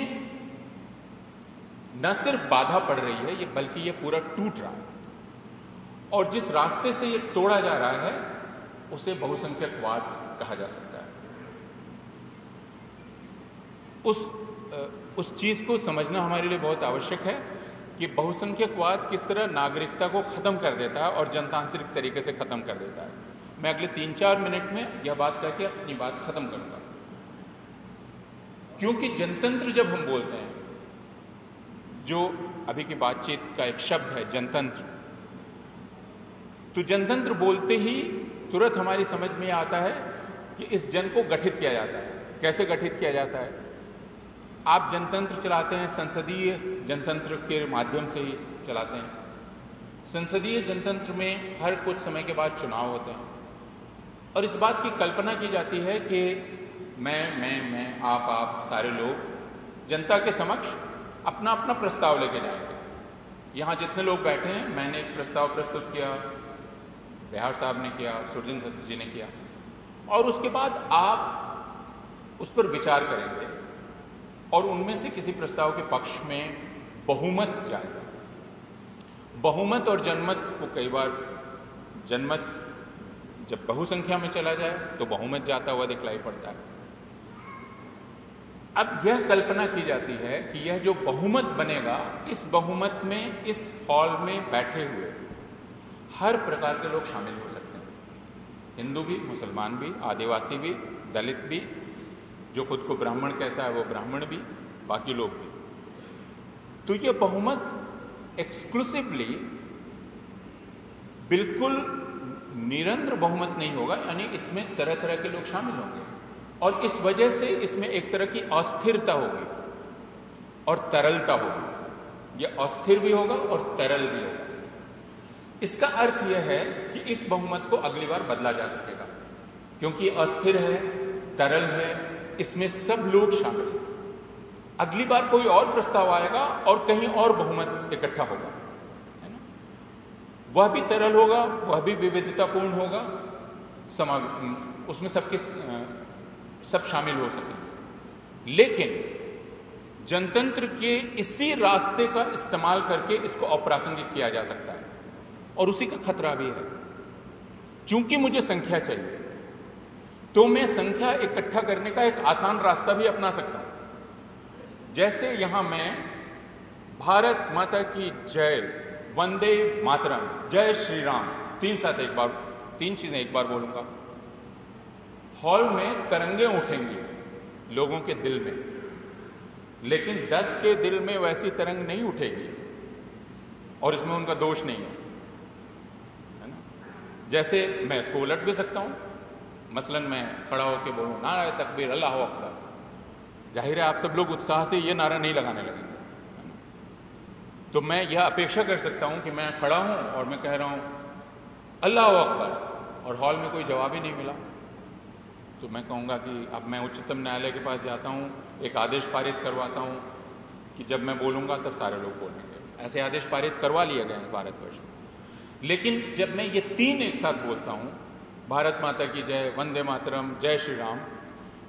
न सिर्फ बाधा पड़ रही है ये, बल्कि ये पूरा टूट रहा है। और जिस रास्ते से ये तोड़ा जा रहा है उसे बहुसंख्यकवाद कहा जा सकता है। उस चीज को समझना हमारे लिए बहुत आवश्यक है कि बहुसंख्यकवाद किस तरह नागरिकता को खत्म कर देता है और जनतांत्रिक तरीके से खत्म कर देता है। मैं अगले 3-4 मिनट में यह बात करके अपनी बात खत्म करूंगा। क्योंकि जनतंत्र जब हम बोलते हैं, जो अभी की बातचीत का एक शब्द है जनतंत्र, तो जनतंत्र बोलते ही तुरंत हमारी समझ में आता है कि इस जन को गठित किया जाता है। कैसे गठित किया जाता है? आप जनतंत्र चलाते हैं, संसदीय जनतंत्र के माध्यम से ही चलाते हैं। संसदीय जनतंत्र में हर कुछ समय के बाद चुनाव होते हैं और इस बात की कल्पना की जाती है कि मैं, आप सारे लोग जनता के समक्ष अपना अपना प्रस्ताव लेके जाएंगे। यहाँ जितने लोग बैठे हैं, मैंने एक प्रस्ताव प्रस्तुत किया, बिहार साहब ने किया, सुरजन जी ने किया, और उसके बाद आप उस पर विचार करेंगे और उनमें से किसी प्रस्ताव के पक्ष में बहुमत जाएगा। बहुमत और जनमत को कई बार, जनमत जब बहुसंख्या में चला जाए तो बहुमत जाता हुआ दिखलाई पड़ता है। अब यह कल्पना की जाती है कि यह जो बहुमत बनेगा, इस बहुमत में, इस हॉल में बैठे हुए हर प्रकार के लोग शामिल हो सकते हैं। हिंदू भी, मुसलमान भी, आदिवासी भी, दलित भी, जो खुद को ब्राह्मण कहता है वो ब्राह्मण भी, बाकी लोग भी। तो ये बहुमत एक्सक्लूसिवली बिल्कुल निरंतर बहुमत नहीं होगा, यानी इसमें तरह तरह के लोग शामिल होंगे और इस वजह से इसमें एक तरह की अस्थिरता होगी और तरलता होगी। यह अस्थिर भी होगा और तरल भी होगा। इसका अर्थ यह है कि इस बहुमत को अगली बार बदला जा सकेगा, क्योंकि अस्थिर है, तरल है, इसमें सब लोग शामिल हैं। अगली बार कोई और प्रस्ताव आएगा और कहीं और बहुमत इकट्ठा होगा, है ना? वह भी तरल होगा, वह भी विविधतापूर्ण होगा, उसमें सब शामिल हो सकेंगे। लेकिन जनतंत्र के इसी रास्ते का इस्तेमाल करके इसको अप्रासंगिक किया जा सकता है और उसी का खतरा भी है। चूंकि मुझे संख्या चाहिए तो मैं संख्या इकट्ठा करने का एक आसान रास्ता भी अपना सकता हूं। जैसे यहां मैं भारत माता की जय, वंदे मातरम, जय श्री राम, 3 चीजें एक बार बोलूंगा। हॉल में तरंगे उठेंगी लोगों के दिल में, लेकिन 10 के दिल में वैसी तरंग नहीं उठेगी और इसमें उनका दोष नहीं है ना? जैसे मैं इसको उलट भी सकता हूं, मसलन मैं खड़ा होकर बोलूं नारे तकबीर, अल्लाह अकबर, जाहिर है आप सब लोग उत्साह से ये नारा नहीं लगाने लगेंगे। तो मैं यह अपेक्षा कर सकता हूं कि मैं खड़ा हूं और मैं कह रहा हूं अल्लाह अकबर और हॉल में कोई जवाब ही नहीं मिला, तो मैं कहूँगा कि अब मैं उच्चतम न्यायालय के पास जाता हूँ, एक आदेश पारित करवाता हूँ कि जब मैं बोलूँगा तब सारे लोग बोलेंगे। ऐसे आदेश पारित करवा लिए गए हैं भारतवर्ष में। लेकिन जब मैं ये 3 एक साथ बोलता हूँ, भारत माता की जय, वंदे मातरम, जय श्री राम,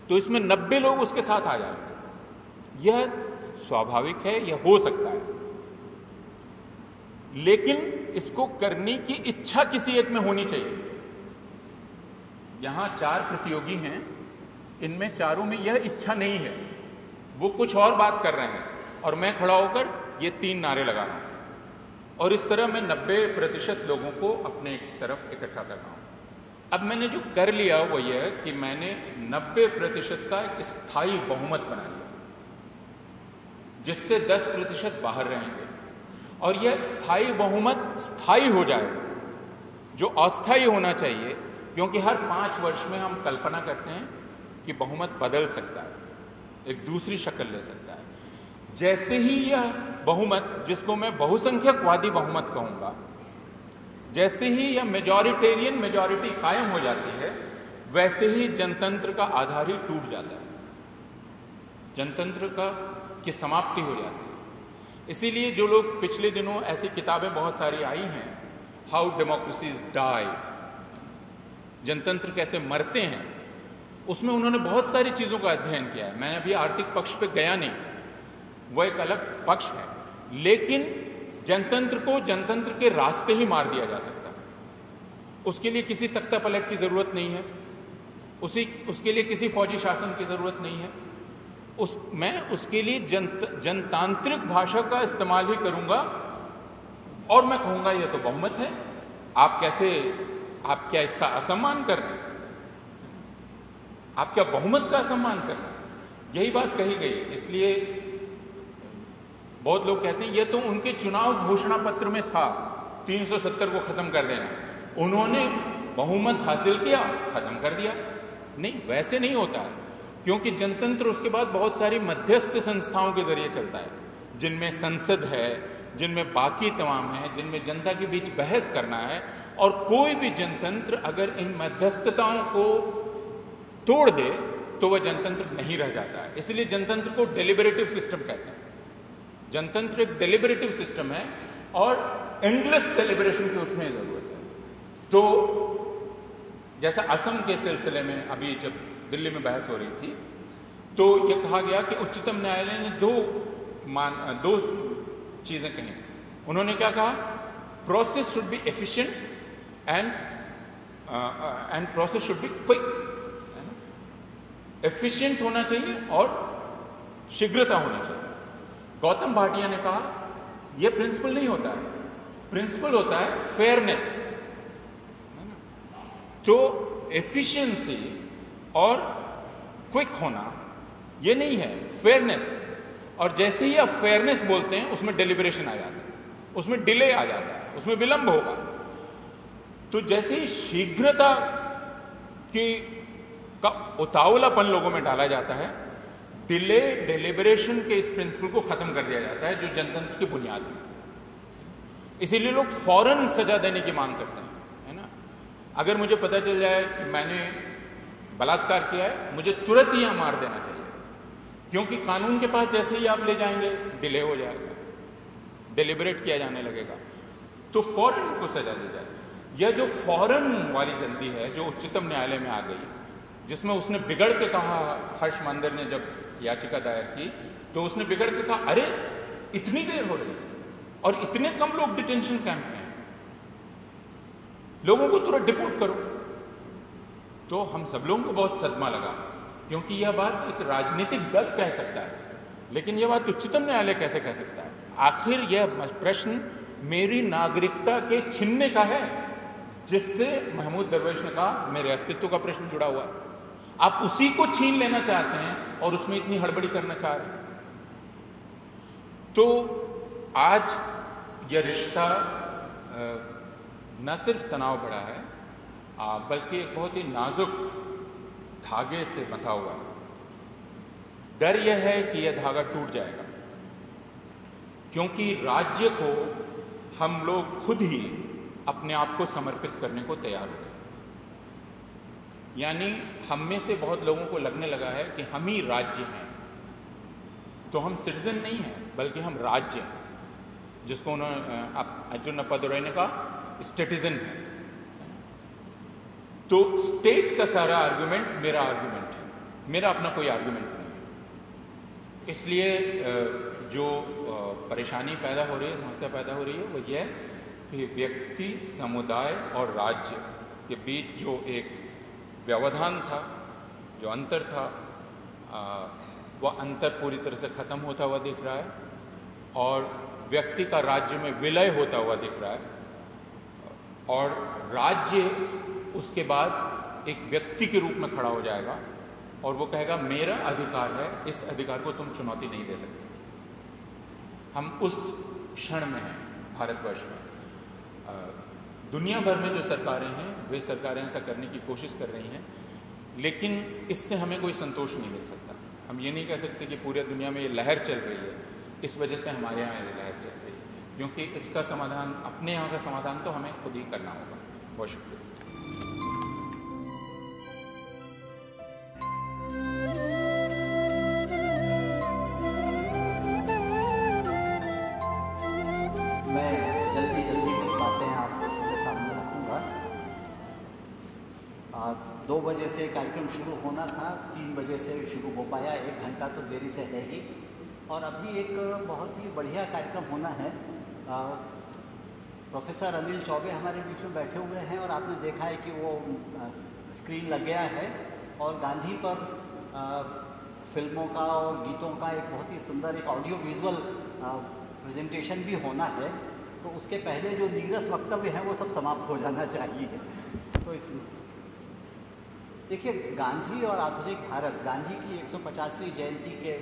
तो इसमें 90 लोग उसके साथ आ जाएंगे। यह स्वाभाविक है, यह हो सकता है, लेकिन इसको करने की इच्छा किसी एक में होनी चाहिए। यहां 4 प्रतियोगी हैं, इनमें चारों में यह इच्छा नहीं है, वो कुछ और बात कर रहे हैं और मैं खड़ा होकर ये 3 नारे लगा रहा हूं। और इस तरह मैं 90% लोगों को अपने तरफ इकट्ठा कर रहा हूँ। अब मैंने जो कर लिया वो ये है कि मैंने 90% का एक स्थायी बहुमत बना लिया, जिससे 10% बाहर रहेंगे, और यह स्थायी बहुमत स्थायी हो जाएगा, जो अस्थायी होना चाहिए, क्योंकि हर 5 वर्ष में हम कल्पना करते हैं कि बहुमत बदल सकता है, एक दूसरी शक्ल ले सकता है। जैसे ही यह बहुमत, जिसको मैं बहुसंख्यकवादी बहुमत कहूँगा, जैसे ही यह मेजॉरिटेरियन मेजॉरिटी कायम हो जाती है, वैसे ही जनतंत्र का आधार ही टूट जाता है, जनतंत्र की समाप्ति हो जाती है। इसीलिए जो लोग पिछले दिनों ऐसी किताबें बहुत सारी आई हैं, हाउ डेमोक्रेसीज डाई, जनतंत्र कैसे मरते हैं, उसमें उन्होंने बहुत सारी चीज़ों का अध्ययन किया है। मैंने अभी आर्थिक पक्ष पे गया नहीं, वह एक अलग पक्ष है, लेकिन जनतंत्र को जनतंत्र के रास्ते ही मार दिया जा सकता है। उसके लिए किसी तख्ता पलट की ज़रूरत नहीं है, उसके लिए किसी फौजी शासन की ज़रूरत नहीं है। मैं उसके लिए जनतांत्रिक भाषा का इस्तेमाल ही करूँगा, और मैं कहूँगा यह तो बहुमत है, आप क्या इसका असम्मान कर रहे हैं, आप क्या बहुमत का असम्मान कर रहे हैं, यही बात कही गई। इसलिए बहुत लोग कहते हैं ये तो उनके चुनाव घोषणा पत्र में था 370 को ख़त्म कर देना, उन्होंने बहुमत हासिल किया, ख़त्म कर दिया। नहीं, वैसे नहीं होता है, क्योंकि जनतंत्र उसके बाद बहुत सारी मध्यस्थ संस्थाओं के जरिए चलता है, जिनमें संसद है, जिनमें बाकी तमाम हैं, जिनमें जनता के बीच बहस करना है। और कोई भी जनतंत्र अगर इन मध्यस्थताओं को तोड़ दे तो वह जनतंत्र नहीं रह जाता है। इसलिए जनतंत्र को डेलिबरेटिव सिस्टम कहते हैं। जनतंत्र एक डेलिबरेटिव सिस्टम है और एंडलेस डेलिबरेशन की उसमें ज़रूरत है। तो जैसा असम के सिलसिले में अभी जब दिल्ली में बहस हो रही थी, तो ये कहा गया कि उच्चतम न्यायालय ने दो चीज़ें कहीं। उन्होंने क्या कहा? Process should be efficient and process should be quick. Efficient होना चाहिए और शीघ्रता होनी चाहिए। गौतम भाटिया ने कहा यह प्रिंसिपल नहीं होता है, प्रिंसिपल होता है फेयरनेस। तो एफिशिएंसी और क्विक होना ये नहीं है, फेयरनेस। और जैसे ही आप फेयरनेस बोलते हैं उसमें डेलिब्रेशन आ जाता है, उसमें डिले आ जाता है, उसमें विलंब होगा। तो जैसे ही शीघ्रता का उतावलापन लोगों में डाला जाता है, डिले डेलिब्रेशन के इस प्रिंसिपल को खत्म कर दिया जाता है, जो जनतंत्र की बुनियाद है। इसीलिए लोग फौरन सजा देने की मांग करते हैं, है ना। अगर मुझे पता चल जाए कि मैंने बलात्कार किया है, मुझे तुरंत ही मार देना चाहिए, क्योंकि कानून के पास जैसे ही आप ले जाएंगे डिले हो जाएगा, डेलिब्रेट किया जाने लगेगा, तो फौरन उनको सजा दी जाए। यह जो फौरन वाली जल्दी है जो उच्चतम न्यायालय में आ गई, जिसमें उसने बिगड़ के कहा, हर्ष मंदिर ने जब याचिका दायर की तो उसने बिगड़ के कहा अरे इतनी देर हो रही और इतने कम लोग डिटेंशन कैंप में हैं, लोगों को तुरंत डिपोर्ट करो। तो हम सब लोगों को बहुत सदमा लगा, क्योंकि यह बात एक राजनीतिक दल कह सकता है, लेकिन यह बात उच्चतम न्यायालय कैसे कह सकता है? आखिर यह प्रश्न मेरी नागरिकता के छीनने का है, जिससे महमूद दरवेश ने कहा मेरे अस्तित्व का प्रश्न जुड़ा हुआ है। आप उसी को छीन लेना चाहते हैं और उसमें इतनी हड़बड़ी करना चाह रहे हैं। तो आज यह रिश्ता न सिर्फ तनाव बढ़ा है, बल्कि एक बहुत ही नाजुक धागे से बंधा हुआ है। डर यह है कि यह धागा टूट जाएगा, क्योंकि राज्य को हम लोग खुद ही अपने आप को समर्पित करने को तैयार हो गए। यानी हम में से बहुत लोगों को लगने लगा है कि हम ही राज्य हैं। तो हम सिटीजन नहीं हैं, बल्कि हम राज्य हैं, जिसको उन्होंने अर्जुन अप्पादुरई ने कहा स्टेटिजन है। तो स्टेट का सारा आर्गुमेंट मेरा आर्गुमेंट है, मेरा अपना कोई आर्गुमेंट नहीं है। इसलिए जो परेशानी पैदा हो रही है, समस्या पैदा हो रही है, वो ये है कि व्यक्ति, समुदाय और राज्य के बीच जो एक व्यवधान था, जो अंतर था, वह अंतर पूरी तरह से ख़त्म होता हुआ दिख रहा है। और व्यक्ति का राज्य में विलय होता हुआ दिख रहा है, और राज्य उसके बाद एक व्यक्ति के रूप में खड़ा हो जाएगा और वो कहेगा मेरा अधिकार है, इस अधिकार को तुम चुनौती नहीं दे सकते। हम उस क्षण में हैं भारतवर्ष में। दुनिया भर में जो सरकारें हैं वे सरकारें ऐसा करने की कोशिश कर रही हैं, लेकिन इससे हमें कोई संतोष नहीं मिल सकता। हम ये नहीं कह सकते कि पूरी दुनिया में ये लहर चल रही है, इस वजह से हमारे यहाँ ये लहर चल रही है, क्योंकि इसका समाधान, अपने यहाँ का समाधान तो हमें खुद ही करना होगा। बहुत शुक्रिया। मैं जल्दी कुछ बातें आपके सामने रखूँगा। 2 बजे से कार्यक्रम शुरू होना था, 3 बजे से शुरू हो पाया, 1 घंटा तो देरी से है ही। और अभी एक बहुत ही बढ़िया कार्यक्रम होना है। प्रोफेसर अनिल चौबे हमारे बीच में बैठे हुए हैं और आपने देखा है कि वो स्क्रीन लग गया है, और गांधी पर फिल्मों का और गीतों का एक बहुत ही सुंदर एक ऑडियो विजुअल प्रेजेंटेशन भी होना है। तो उसके पहले जो नीरस वक्तव्य हैं वो सब समाप्त हो जाना चाहिए। तो इसलिए देखिए, गांधी और आधुनिक भारत, गांधी की 150वीं जयंती के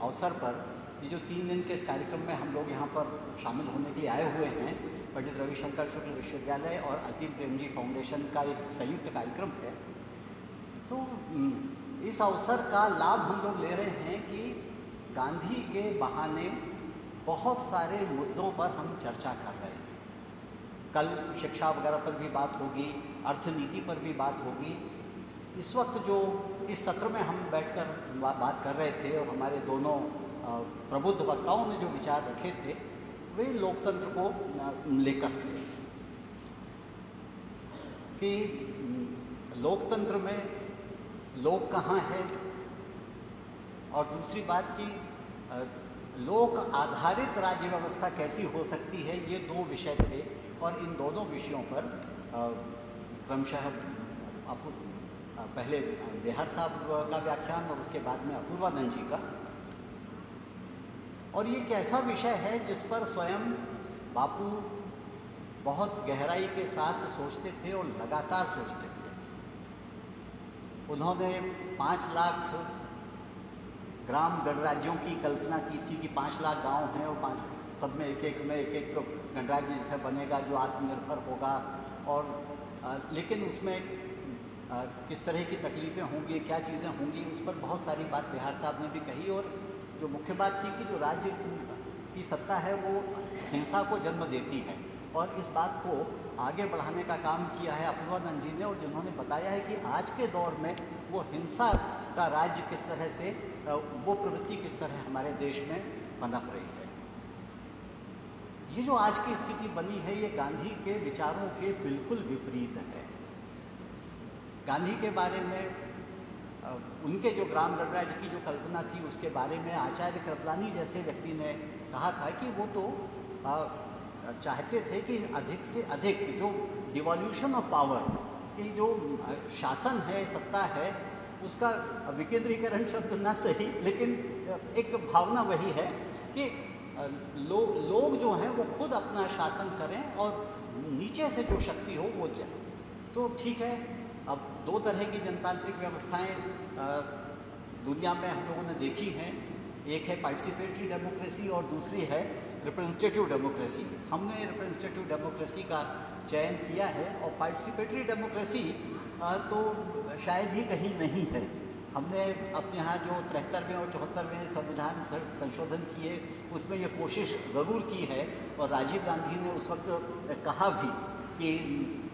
अवसर पर ये जो 3 दिन के इस कार्यक्रम में हम लोग यहाँ पर शामिल होने के लिए आए हुए हैं, पंडित रविशंकर शुक्ल विश्वविद्यालय और अजीम प्रेमजी फाउंडेशन का एक संयुक्त कार्यक्रम है। तो इस अवसर का लाभ हम लोग ले रहे हैं कि गांधी के बहाने बहुत सारे मुद्दों पर हम चर्चा कर रहे हैं। कल शिक्षा वगैरह पर भी बात होगी, अर्थनीति पर भी बात होगी। इस वक्त जो इस सत्र में हम बैठकर बात कर रहे थे और हमारे दोनों प्रबुद्ध वक्ताओं ने जो विचार रखे थे वे लोकतंत्र को लेकर थे कि लोकतंत्र में लोक कहाँ है, और दूसरी बात कि लोक आधारित राज्य व्यवस्था कैसी हो सकती है। ये 2 विषय थे और इन दोनों विषयों पर क्रमशः पहले बेहर साहब का व्याख्यान और उसके बाद में अपूर्वानंद जी का। और ये एक ऐसा विषय है जिस पर स्वयं बापू बहुत गहराई के साथ सोचते थे और लगातार सोचते थे। उन्होंने 5 लाख ग्राम गणराज्यों की कल्पना की थी कि 5 लाख गांव हैं और सब में एक गणराज्य जैसा बनेगा जो आत्मनिर्भर होगा। और लेकिन उसमें किस तरह की तकलीफ़ें होंगी, क्या चीज़ें होंगी, उस पर बहुत सारी बात बिहार साहब ने भी कही। और जो मुख्य बात थी कि जो राज्य की सत्ता है वो हिंसा को जन्म देती है, और इस बात को आगे बढ़ाने का काम किया है अपूर्वानंद जी ने। और जिन्होंने बताया है कि आज के दौर में वो हिंसा का राज्य किस तरह से, वो प्रवृत्ति किस तरह हमारे देश में पनप रही है। ये जो आज की स्थिति बनी है ये गांधी के विचारों के बिल्कुल विपरीत है। गांधी के बारे में उनके जो ग्राम गणराज्य की जो कल्पना थी उसके बारे में आचार्य कृपलानी जैसे व्यक्ति ने कहा था कि वो तो चाहते थे कि अधिक से अधिक जो डिवॉल्यूशन ऑफ पावर, कि जो शासन है, सत्ता है, उसका विकेंद्रीकरण शब्द ना सही, लेकिन एक भावना वही है कि लोग जो हैं वो खुद अपना शासन करें और नीचे से जो शक्ति हो वो जाए। तो ठीक है, अब 2 तरह की जनतांत्रिक व्यवस्थाएं दुनिया में हम लोगों ने देखी हैं। एक है पार्टिसिपेटरी डेमोक्रेसी और दूसरी है रिप्रेजेंटेटिव डेमोक्रेसी। हमने रिप्रेजेंटेटिव डेमोक्रेसी का चयन किया है, और पार्टिसिपेटरी डेमोक्रेसी तो शायद ही कहीं नहीं है। हमने अपने यहाँ जो 73वें और 74वें संविधान संशोधन किए उसमें ये कोशिश ज़रूर की है, और राजीव गांधी ने उस वक्त कहा भी कि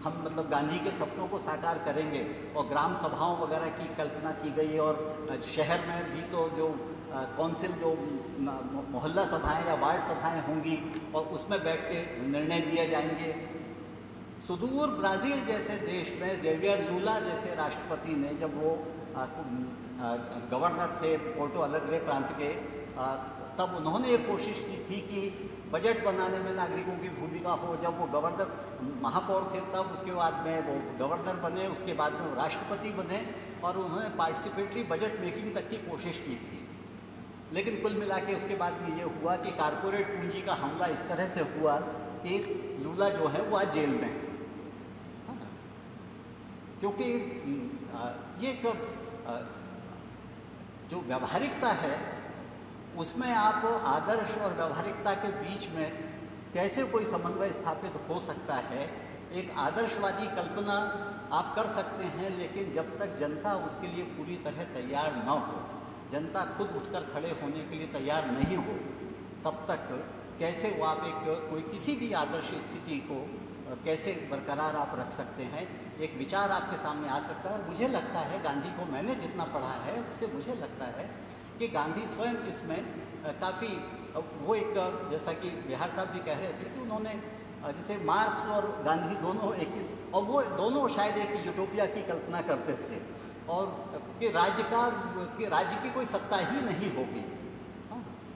हम मतलब गांधी के सपनों को साकार करेंगे, और ग्राम सभाओं वगैरह की कल्पना की गई। और शहर में भी तो जो कौंसिल, जो मोहल्ला सभाएं या वार्ड सभाएं होंगी और उसमें बैठ के निर्णय लिए जाएंगे। सुदूर ब्राज़ील जैसे देश में जेवियर लूला जैसे राष्ट्रपति ने, जब वो गवर्नर थे पोर्टो अलेग्रे प्रांत के, तब उन्होंने ये कोशिश की थी कि बजट बनाने में नागरिकों की भूमिका हो। जब वो गवर्नर महापौर थे तब उसके बाद में वो गवर्नर बने, उसके बाद में वो राष्ट्रपति बने, और उन्होंने पार्टिसिपेटरी बजट मेकिंग तक की कोशिश की थी। लेकिन कुल मिला के उसके बाद में ये हुआ कि कारपोरेट पूंजी का हमला इस तरह से हुआ कि लूला जो है वो आज जेल में है, क्योंकि ये जो व्यावहारिकता है उसमें आप आदर्श और व्यावहारिकता के बीच में कैसे कोई समन्वय स्थापित हो सकता है। एक आदर्शवादी कल्पना आप कर सकते हैं, लेकिन जब तक जनता उसके लिए पूरी तरह तैयार न हो, जनता खुद उठकर खड़े होने के लिए तैयार नहीं हो, तब तक कैसे वो आप कोई किसी भी आदर्श स्थिति को कैसे बरकरार आप रख सकते हैं। एक विचार आपके सामने आ सकता है। और मुझे लगता है गांधी को मैंने जितना पढ़ा है उससे मुझे लगता है कि गांधी स्वयं इसमें काफ़ी वो एक, जैसा कि बिहार साहब भी कह रहे थे कि उन्होंने जैसे मार्क्स और गांधी दोनों एक, और वो दोनों शायद एक यूटोपिया की कल्पना करते थे, और कि राज्य की कोई सत्ता ही नहीं होगी,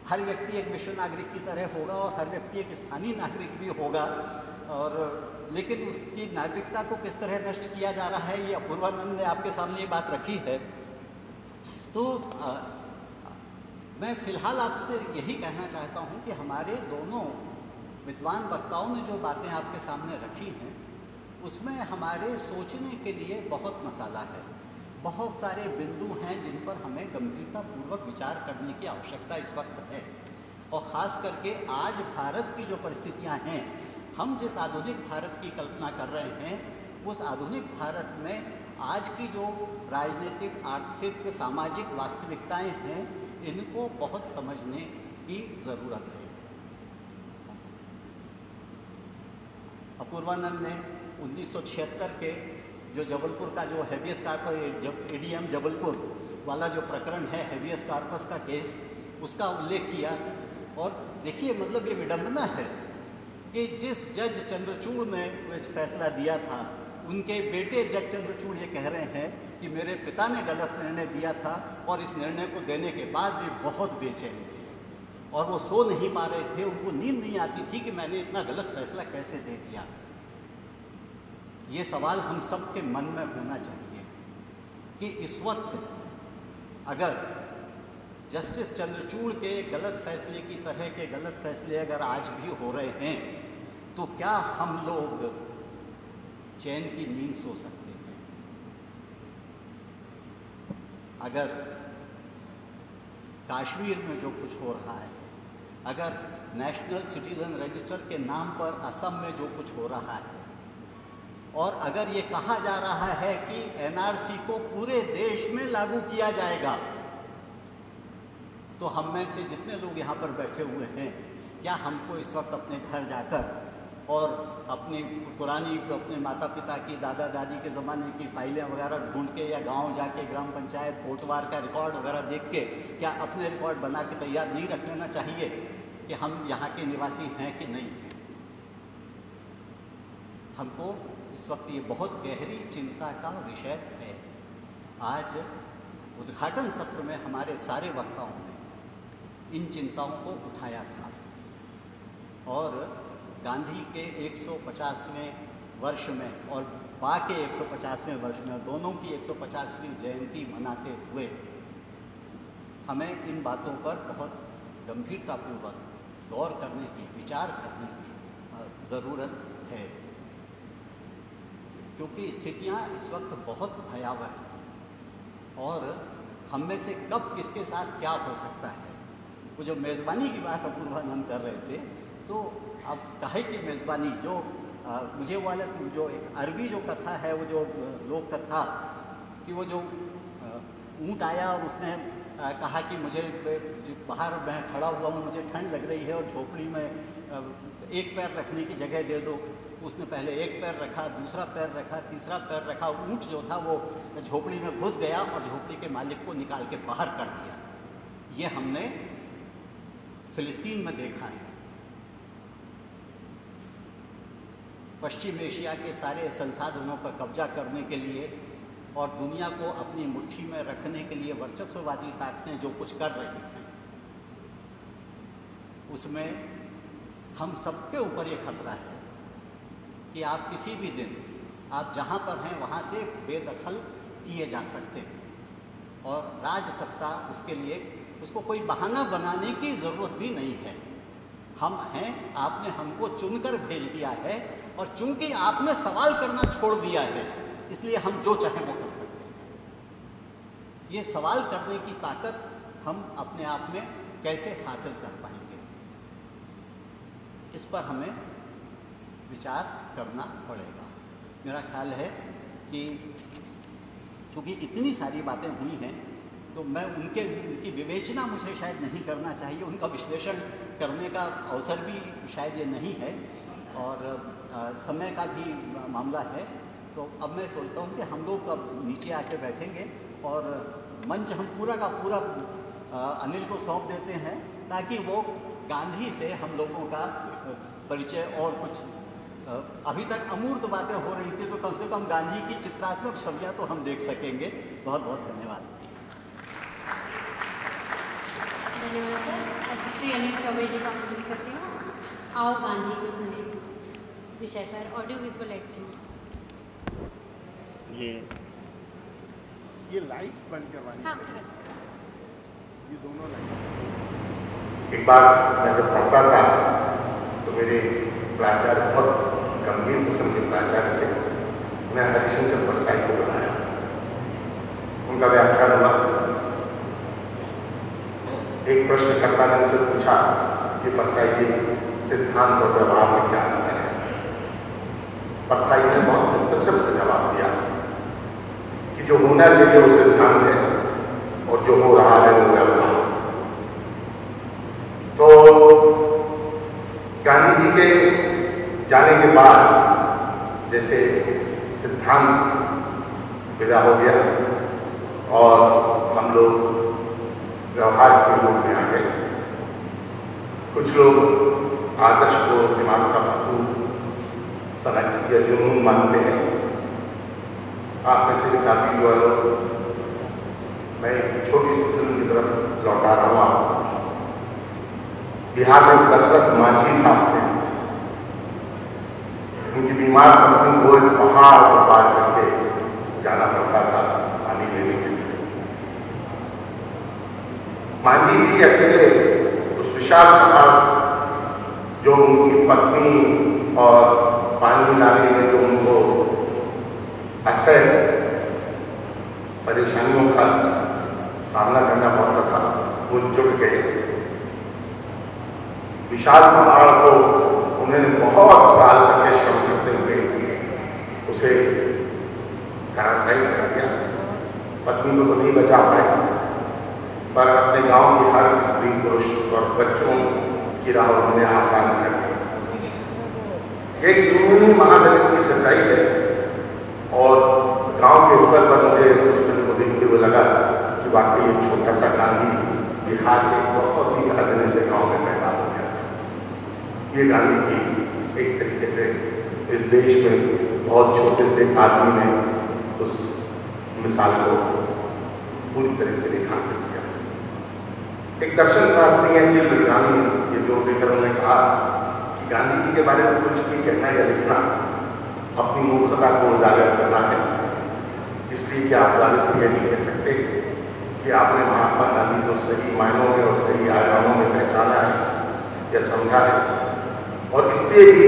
हर व्यक्ति एक विश्व नागरिक की तरह होगा और हर व्यक्ति एक स्थानीय नागरिक भी होगा। और लेकिन उसकी नागरिकता को किस तरह नष्ट किया जा रहा है, ये अपूर्वानंद ने आपके सामने ये बात रखी है। तो मैं फ़िलहाल आपसे यही कहना चाहता हूँ कि हमारे दोनों विद्वान वक्ताओं ने जो बातें आपके सामने रखी हैं उसमें हमारे सोचने के लिए बहुत मसाला है, बहुत सारे बिंदु हैं जिन पर हमें गंभीरतापूर्वक विचार करने की आवश्यकता इस वक्त है। और ख़ास करके आज भारत की जो परिस्थितियाँ हैं, हम जिस आधुनिक भारत की कल्पना कर रहे हैं, उस आधुनिक भारत में आज की जो राजनीतिक, आर्थिक, सामाजिक वास्तविकताएं हैं, इनको बहुत समझने की ज़रूरत है। अपूर्वानंद ने 1976 के जो जबलपुर का जो हेबियस कार्पस, एडीएम जबलपुर वाला जो प्रकरण है, हेबियस कार्पस का केस, उसका उल्लेख किया। और देखिए, मतलब ये विडंबना है कि जिस जज चंद्रचूड़ ने फैसला दिया था, उनके बेटे जज चंद्रचूड़ ये कह रहे हैं कि मेरे पिता ने गलत निर्णय दिया था और इस निर्णय को देने के बाद भी बहुत बेचैन थे और वो सो नहीं पा रहे थे, उनको नींद नहीं आती थी कि मैंने इतना गलत फैसला कैसे दे दिया। ये सवाल हम सब के मन में होना चाहिए कि इस वक्त अगर जस्टिस चंद्रचूड़ के गलत फैसले की तरह के गलत फैसले अगर आज भी हो रहे हैं, तो क्या हम लोग चैन की नींद सो सकते हैं? अगर कश्मीर में जो कुछ हो रहा है, अगर नेशनल सिटीजन रजिस्टर के नाम पर असम में जो कुछ हो रहा है, और अगर ये कहा जा रहा है कि एनआरसी को पूरे देश में लागू किया जाएगा, तो हम में से जितने लोग यहाँ पर बैठे हुए हैं, क्या हमको इस वक्त अपने घर जाकर और अपनी पुरानी अपने माता पिता की, दादा दादी के ज़माने की फाइलें वगैरह ढूंढ के, या गांव जाके ग्राम पंचायत कोटवार का रिकॉर्ड वगैरह देख के, क्या अपने रिकॉर्ड बना के तैयार नहीं रख लेना चाहिए कि हम यहाँ के निवासी हैं कि नहीं हैं? हमको इस वक्त ये बहुत गहरी चिंता का विषय है। आज उद्घाटन सत्र में हमारे सारे वक्ताओं ने इन चिंताओं को उठाया था और गांधी के 150वें वर्ष में और बा के 150वें वर्ष में, दोनों की 150वीं जयंती मनाते हुए हमें इन बातों पर बहुत गंभीरतापूर्वक गौर करने की, विचार करने की ज़रूरत है, क्योंकि स्थितियां इस वक्त बहुत भयावह हैं और हम में से कब किसके साथ क्या हो सकता है। वो जो मेज़बानी की बात अपूर्वानंद कर रहे थे, तो अब काहे की मेज़बानी, जो मुझे वाला जो एक अरबी जो कथा है, वो जो लोक कथा कि वो जो ऊँट आया और उसने कहा कि मुझे बाहर मैं खड़ा हुआ हूँ, मुझे ठंड लग रही है और झोपड़ी में एक पैर रखने की जगह दे दो। उसने पहले एक पैर रखा, दूसरा पैर रखा, तीसरा पैर रखा, ऊँट जो था वो झोपड़ी में घुस गया और झोपड़ी के मालिक को निकाल के बाहर कर दिया। ये हमने फिलिस्तीन में देखा है। पश्चिम एशिया के सारे संसाधनों पर कब्जा करने के लिए और दुनिया को अपनी मुट्ठी में रखने के लिए वर्चस्ववादी ताकतें जो कुछ कर रही हैं, उसमें हम सबके ऊपर ये खतरा है कि आप किसी भी दिन, आप जहाँ पर हैं वहाँ से बेदखल किए जा सकते हैं और राजसत्ता उसके लिए उसको कोई बहाना बनाने की ज़रूरत भी नहीं है। हम हैं, आपने हमको चुनकर भेज दिया है, और चूंकि आपने सवाल करना छोड़ दिया है इसलिए हम जो चाहें वो कर सकते हैं। ये सवाल करने की ताकत हम अपने आप में कैसे हासिल कर पाएंगे, इस पर हमें विचार करना पड़ेगा। मेरा ख्याल है कि चूँकि इतनी सारी बातें हुई हैं तो मैं उनकी विवेचना मुझे शायद नहीं करना चाहिए, उनका विश्लेषण करने का अवसर भी शायद ये नहीं है, और समय का भी मामला है। तो अब मैं सोचता हूँ कि हम लोग अब नीचे आके बैठेंगे और मंच हम पूरा का पूरा अनिल को सौंप देते हैं, ताकि वो गांधी से हम लोगों का परिचय और कुछ अभी तक अमूर्त बातें हो रही थी तो कम से कम गांधी की चित्रात्मक छवियाँ तो हम देख सकेंगे। बहुत बहुत धन्यवाद। धन्यवाद सर। श्री अनिल चौबे जी का आमंत्रित करती हूँ। आओ गांधी को सुने विषय पर ऑडियो विजुअल एक्टिंग। ये लाइट बंद करवानी। हाँ, ये दोनों लाइट। एक बार मैं जब पढ़ता था तो मेरे प्राचार्य बहुत गंभीर किस्म के प्राचार्य थे। उन्हें हरिशंकर परसाई को बुलाया, उनका व्याख्यान हुआ। एक प्रश्नकर्ता ने उनसे पूछा कि परसाई जी, सिद्धांत और व्यवहार में क्या अंतर है? परसाई ने बहुत मुख्तसर से जवाब दिया कि जो होना चाहिए वो सिद्धांत है और जो हो रहा है वो व्यवहार। तो गांधी जी के जाने के बाद जैसे सिद्धांत विदा हो गया और हम लोग व्यवहार के रूप में आ गए। कुछ लोग आदर्श को दिमाग का भरपूर सनक या जुनून मानते हैं। आप में से भी काफी युवा लोग, मैं एक छोटी सी फिल्म की तरफ लौटा रहा हूँ आपको। बिहार में दशरथ मांझी साहब थे, उनकी बीमार पत्नी को एक पहाड़ को पार करके जाना पड़ता था पानी लेने के लिए। मांझी जी अकेले उस विशाल पहाड़ जो उनकी पत्नी और पानी लाने में जो उनको असह परेशानियों का सामना करना पड़ता था, वो जुट गए। विशाल पहाड़ को उन्होंने बहुत साल तक श्रम करते हुए उसे धराशायी कर दिया। पत्नी को तो नहीं बचा पाए, पर अपने गांव के हर स्त्री पुरुष और बच्चों की राह उन्होंने आसान कर दी। एक जुनूनी महादलित की सच्चाई है, और गांव के स्तर पर मुझे उस फिल्म को देखते हुए लगा कि वाकई एक छोटा सा गांधी बिहार के बहुत ही अगले से गांव में पैदा हो गया था। ये गांधी की एक तरीके से इस देश में बहुत छोटे से आदमी ने उस मिसाल को पूरी तरह से रेखांकित किया। एक दर्शन शास्त्री है कि गांधी ये जोर देकर उन्होंने कहा कि गांधी जी के बारे में कुछ भी कहना या लिखना अपनी मूर्खता को उजागर करना है, इसलिए कि आप गांधी से यह नहीं कह सकते कि आपने महात्मा गांधी को सही मायनों में और सही आयामों में पहचाना है या समझा है, और इसलिए भी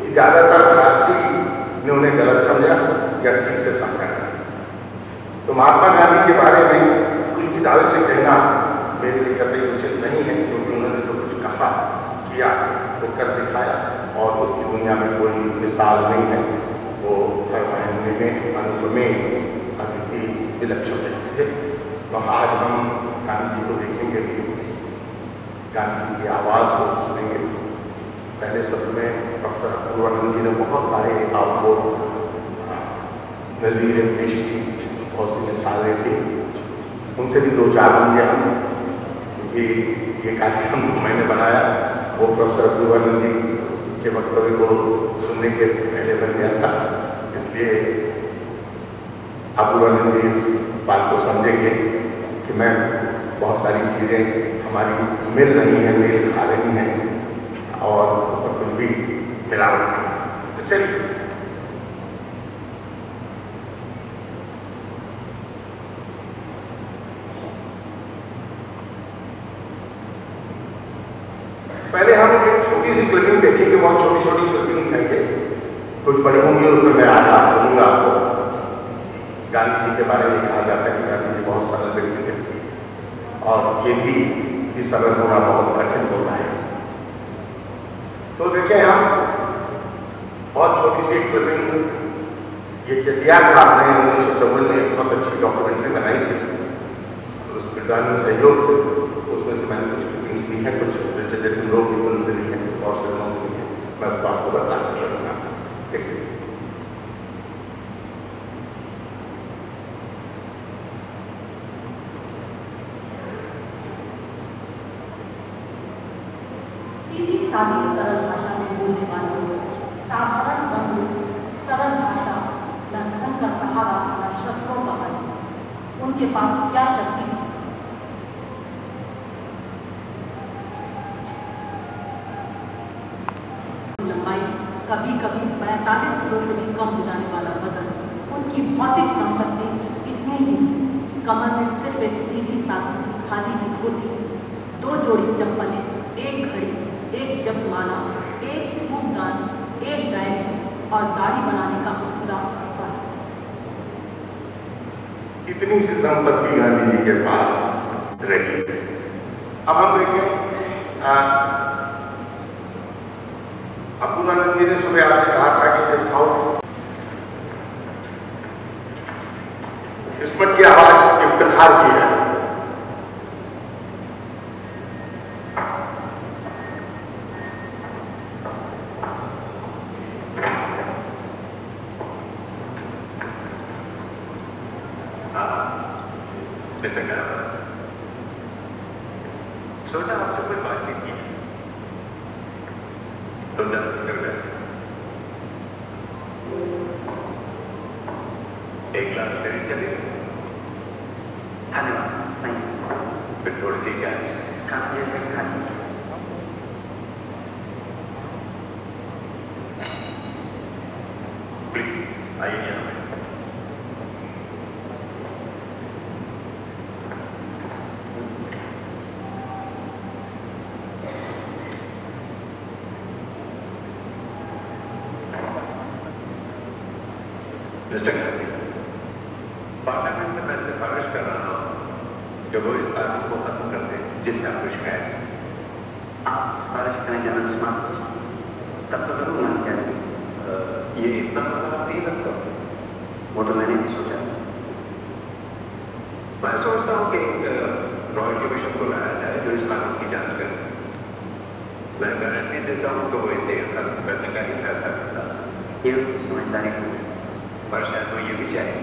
कि ज़्यादातर भारतीय ने उन्हें गलत समझा या ठीक से समझा है। तो महात्मा गांधी के बारे में कुछ भी दावे से कहना मेरे लिए कतई उचित नहीं है, क्योंकि उन्होंने जो कुछ कहा किया वो कर दिखाया, और उसकी दुनिया में कोई मिसाल नहीं है। वो हर मायने में अंत में अद्वितीय विलक्षण व्यक्ति थे। तो आज हम गांधी जी को देखेंगे भी, गांधी जी की आवाज़ को सुनेंगे। पहले शब्द में प्रोफेसर अपूर्वानंद जी ने बहुत सारे आपको नज़ीरें पेश की, बहुत सी मिसालें दी, उनसे भी दो चार होंगे हम, क्योंकि ये कार्यक्रम जो मैंने बनाया वो प्रोफेसर अपूर्वानंद जी के वक्तव्य को सुनने के पहले बन गया था, इसलिए अपूर्वानंद जी इस बात को समझेंगे कि मैं बहुत सारी चीज़ें हमारी मिल रही हैं, मेल खा रही हैं, और उसमें कुछ भी मिलावट नहीं है। तो चलिए पहले हम एक छोटी सी क्लिपिंग देखेंगे, बहुत छोटी छोटी क्लिपिंग्स हैं ये, कुछ बड़ी होंगी, उसमें मैं आज बोलूँगा आपको। गांधी जी के बारे में कहा जाता है कि गांधी जी बहुत सरल व्यक्ति थे और ये भी सरल होना बहुत कठिन होता है। तो देखिए हम बहुत छोटी सी क्लिपिंग, ये चटिया साहब ने 1954 में एक बहुत अच्छी डॉक्यूमेंट्री बनाई थी, उस विद्वान सहयोग से, उसमें से मैंने कुछ क्लिपिंग्स ली हैं, कुछ रिचर्ड मुनरो की फिल्म से ली है, कुछ और फिल्मों से ली है, मैं उसको आपको बताना चाहूँगा। देखिए सीधी सादी सरल भाषा में बोलने वाले, साधारण बंधु, सरल भाषा, न धन का सहारा न शस्त्रों का बल, उनके पास क्या शक्ति थी? लंबाई, कभी कभी 45 किलो से भी कम हो जाने वाला वजन, उनकी भौतिक संपत्ति इतनी ही थी। कमर में सिर्फ एक सीधी सादी खादी की धोती, 2 जोड़ी चप्पलें, एक घड़ी, एक जपमाला, एक धूपदान, एक डायरी और दाढ़ी बनाने का उस्तरा, बस। इतनी सी संपत्ति गांधी जी के पास रही। अब हम देखें, अपूर्वानंद जी ने सुबह आपसे कहा था कि साउथ किस्मत की आवाज इफ्तिखार की है। सोचा आपसे कोई बातचीत की तो दर्द कर गए। एक ग्लास तेरी चली? धन्यवाद, नहीं। फिर थोड़ी सी क्या खाने से खानी। प्लीज आइए यहाँ पे। मिस्टर गांधी, पार्लियामेंट से मैं सिफारिश कर रहा हूं कि वो इस कानून को खत्म कर दे जिससे आपको शिकायत है। आप सिफारिश करें जनरल स्मार्ट, तब तो जरूर मान जाएगी। ये इतना मतलब नहीं लगता, वो तो मैंने भी सोचा। मैं सोचता हूँ कि एक रॉयल कमीशन को लाया जाए जो इस कानून की जांच करे। मैं गारंटी देता हूँ कि वो इसे खत्म करने का ही फैसला करता। ये समझदारी है, पर शायद वो ये भी चाहे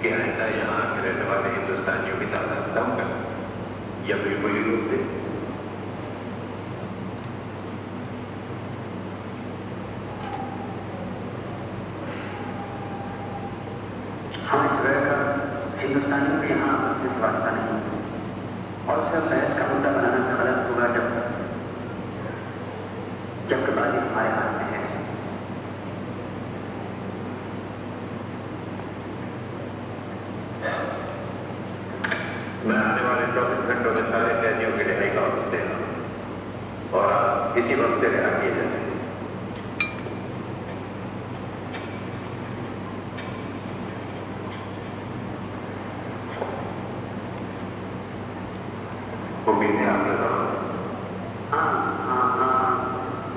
कि आइंदा यहाँ रहने वाले हिंदुस्तानियों की तादाद कम कर या बिल्कुल ही रोक दे। हाँ, इस तरह का हिंदुस्तानियों के यहाँ इस वास्ता नहीं, और सिर्फ बहस का मुद्दा बनाना गलत होगा जब कबाली हमारे हाथ में है। मैं आने वाले 24 घंटों में सारे कैदियों की रिहाई का ऑर्डर दे रहा हूं और आप इसी वक्त से रिहा किए जाते हैं। उम्मीद है आप हाँ,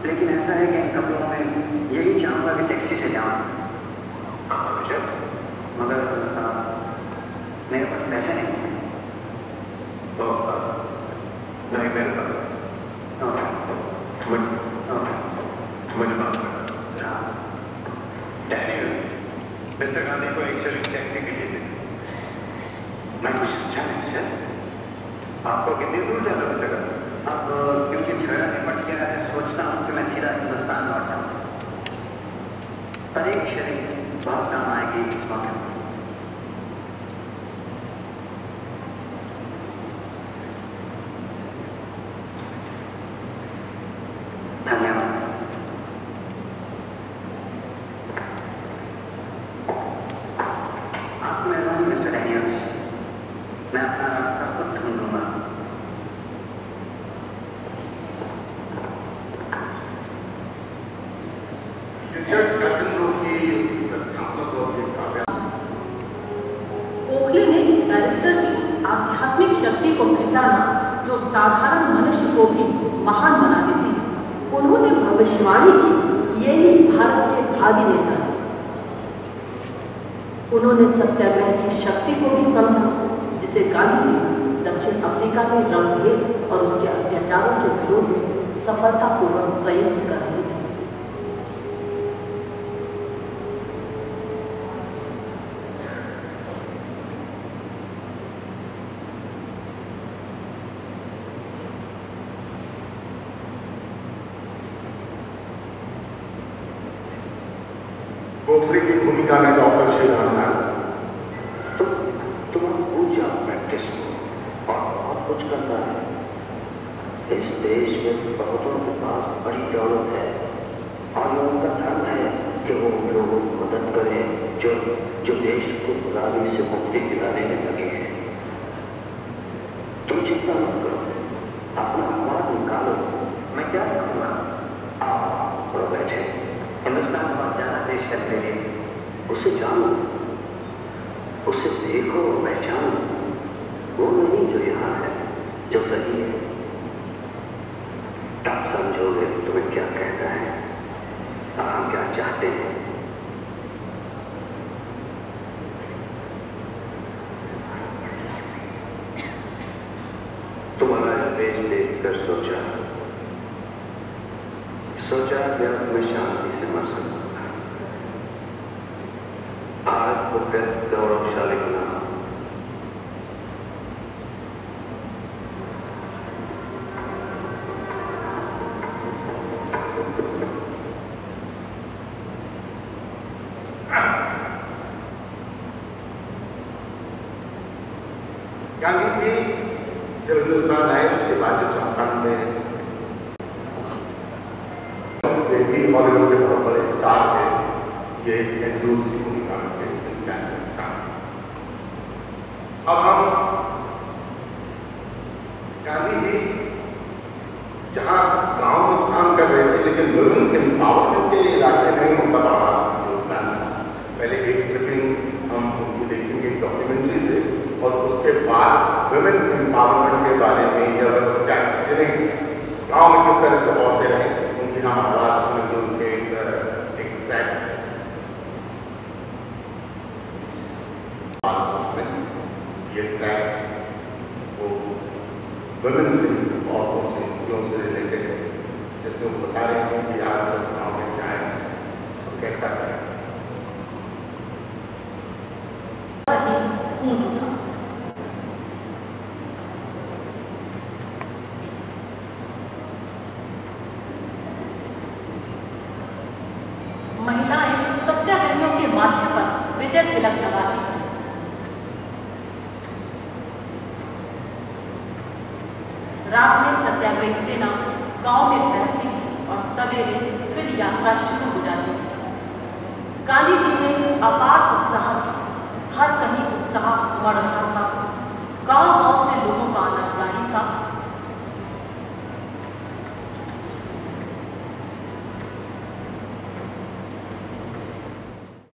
लेकिन ऐसा है कि इन कपड़ों में यही चाहूंगा कि टैक्सी से जाऊँ। मगर मेरे पास पैसे नहीं है। तो नहीं मेरे पास मुझे माफ करना। डैनियल, मिस्टर गांधी को एक शरीर टैक्सी के लिए दे। मैं कुछ समझा नहीं सर। आपको कितनी दूर जाना मिस्टर गांधी? अब क्योंकि झगड़ा निपट गया है, सोचता हूँ कि मैं सीधा हिंदुस्तान लौट जाऊँ, पर एक शरीर बहुत काम आएगी इस मौके पर। धन्यवाद। आप मेहरबानी मिस्टर डैनियल्स, मैं अपना रास्ता खुद ढूंढूंगा। बैरिस्टर की उस आध्यात्मिक शक्ति को पहचाना जो साधारण मनुष्य को भी महान बना देती है। उन्होंने भविष्यवाणी की, यही भारत के भावी नेता हैं। उन्होंने सत्याग्रह की शक्ति को भी समझा, जिसे गांधी जी दक्षिण अफ्रीका में रणभेद और उसके अत्याचारों के विरोध में सफलतापूर्वक प्रयुक्त कर रहे थे। गोखले की भूमिका में डॉक्टर श्री रामनाथ, तुम भूल जाओ प्रैक्टिस को और बहुत कुछ करना है। इस देश में बहुतों के पास बड़ी दौलत है और ये उनका धर्म है कि वो उन लोगों की मदद करें जो देश को गुलामी से मुक्ति दिलाने में लगे हैं। तुम चिंता मत करो, अपना अखबार निकालो, मैं क्या करूँगा। आप और बैठे, हिंदुस्तान का प्यारा देश है मेरे, उसे जानो, उसे देखो, पहचानो। वो नहीं जो यहाँ है, जो सही है। तब समझोगे तुम्हें क्या कहना है और हम क्या चाहते हैं। तुम्हारा देश देखकर सोचा कि अब मैं शांति से मर सकूंगा। आज को गौरवशाली बना। गांधी जी जब हिंदुस्तान आए उसके बाद जो झारखंड में हॉलीवुड के बहुत बड़े स्टार थे, ये एंड्रूज की भूमिका में थे कैंसर के साथ। अब हम गांधी जी जहाँ गांव में काम कर रहे थे, लेकिन वुमेन एम्पावरमेंट के इलाके में उनका बड़ा योगदान था। पहले एक क्लिपिंग हम उनकी देखेंगे डॉक्यूमेंट्री से, और उसके बाद वुमेन एम्पावरमेंट के बारे में गाँव में किस तरह से औरतें रहे, उनकी हम आवाज़ सुने जो उनके एक ट्रैक्स है। उसमें ये ट्रैक वो वुमेन से, औरतों से, स्त्रियों से रिलेटेड है, जिसमें वो बता रहे हैं कि आप जब गाँव में जाएं तो कैसा करें। महिलाएं सत्याग्रहियों के माथे पर विजय तिलक लगाती थी। रात में सत्याग्रही सेना गांव में बैठती थी और सवेरे फिर यात्रा शुरू हो जाती थी। गांधी जी में अपार उत्साह था, हर कहीं उत्साह बढ़ रहा था। गांव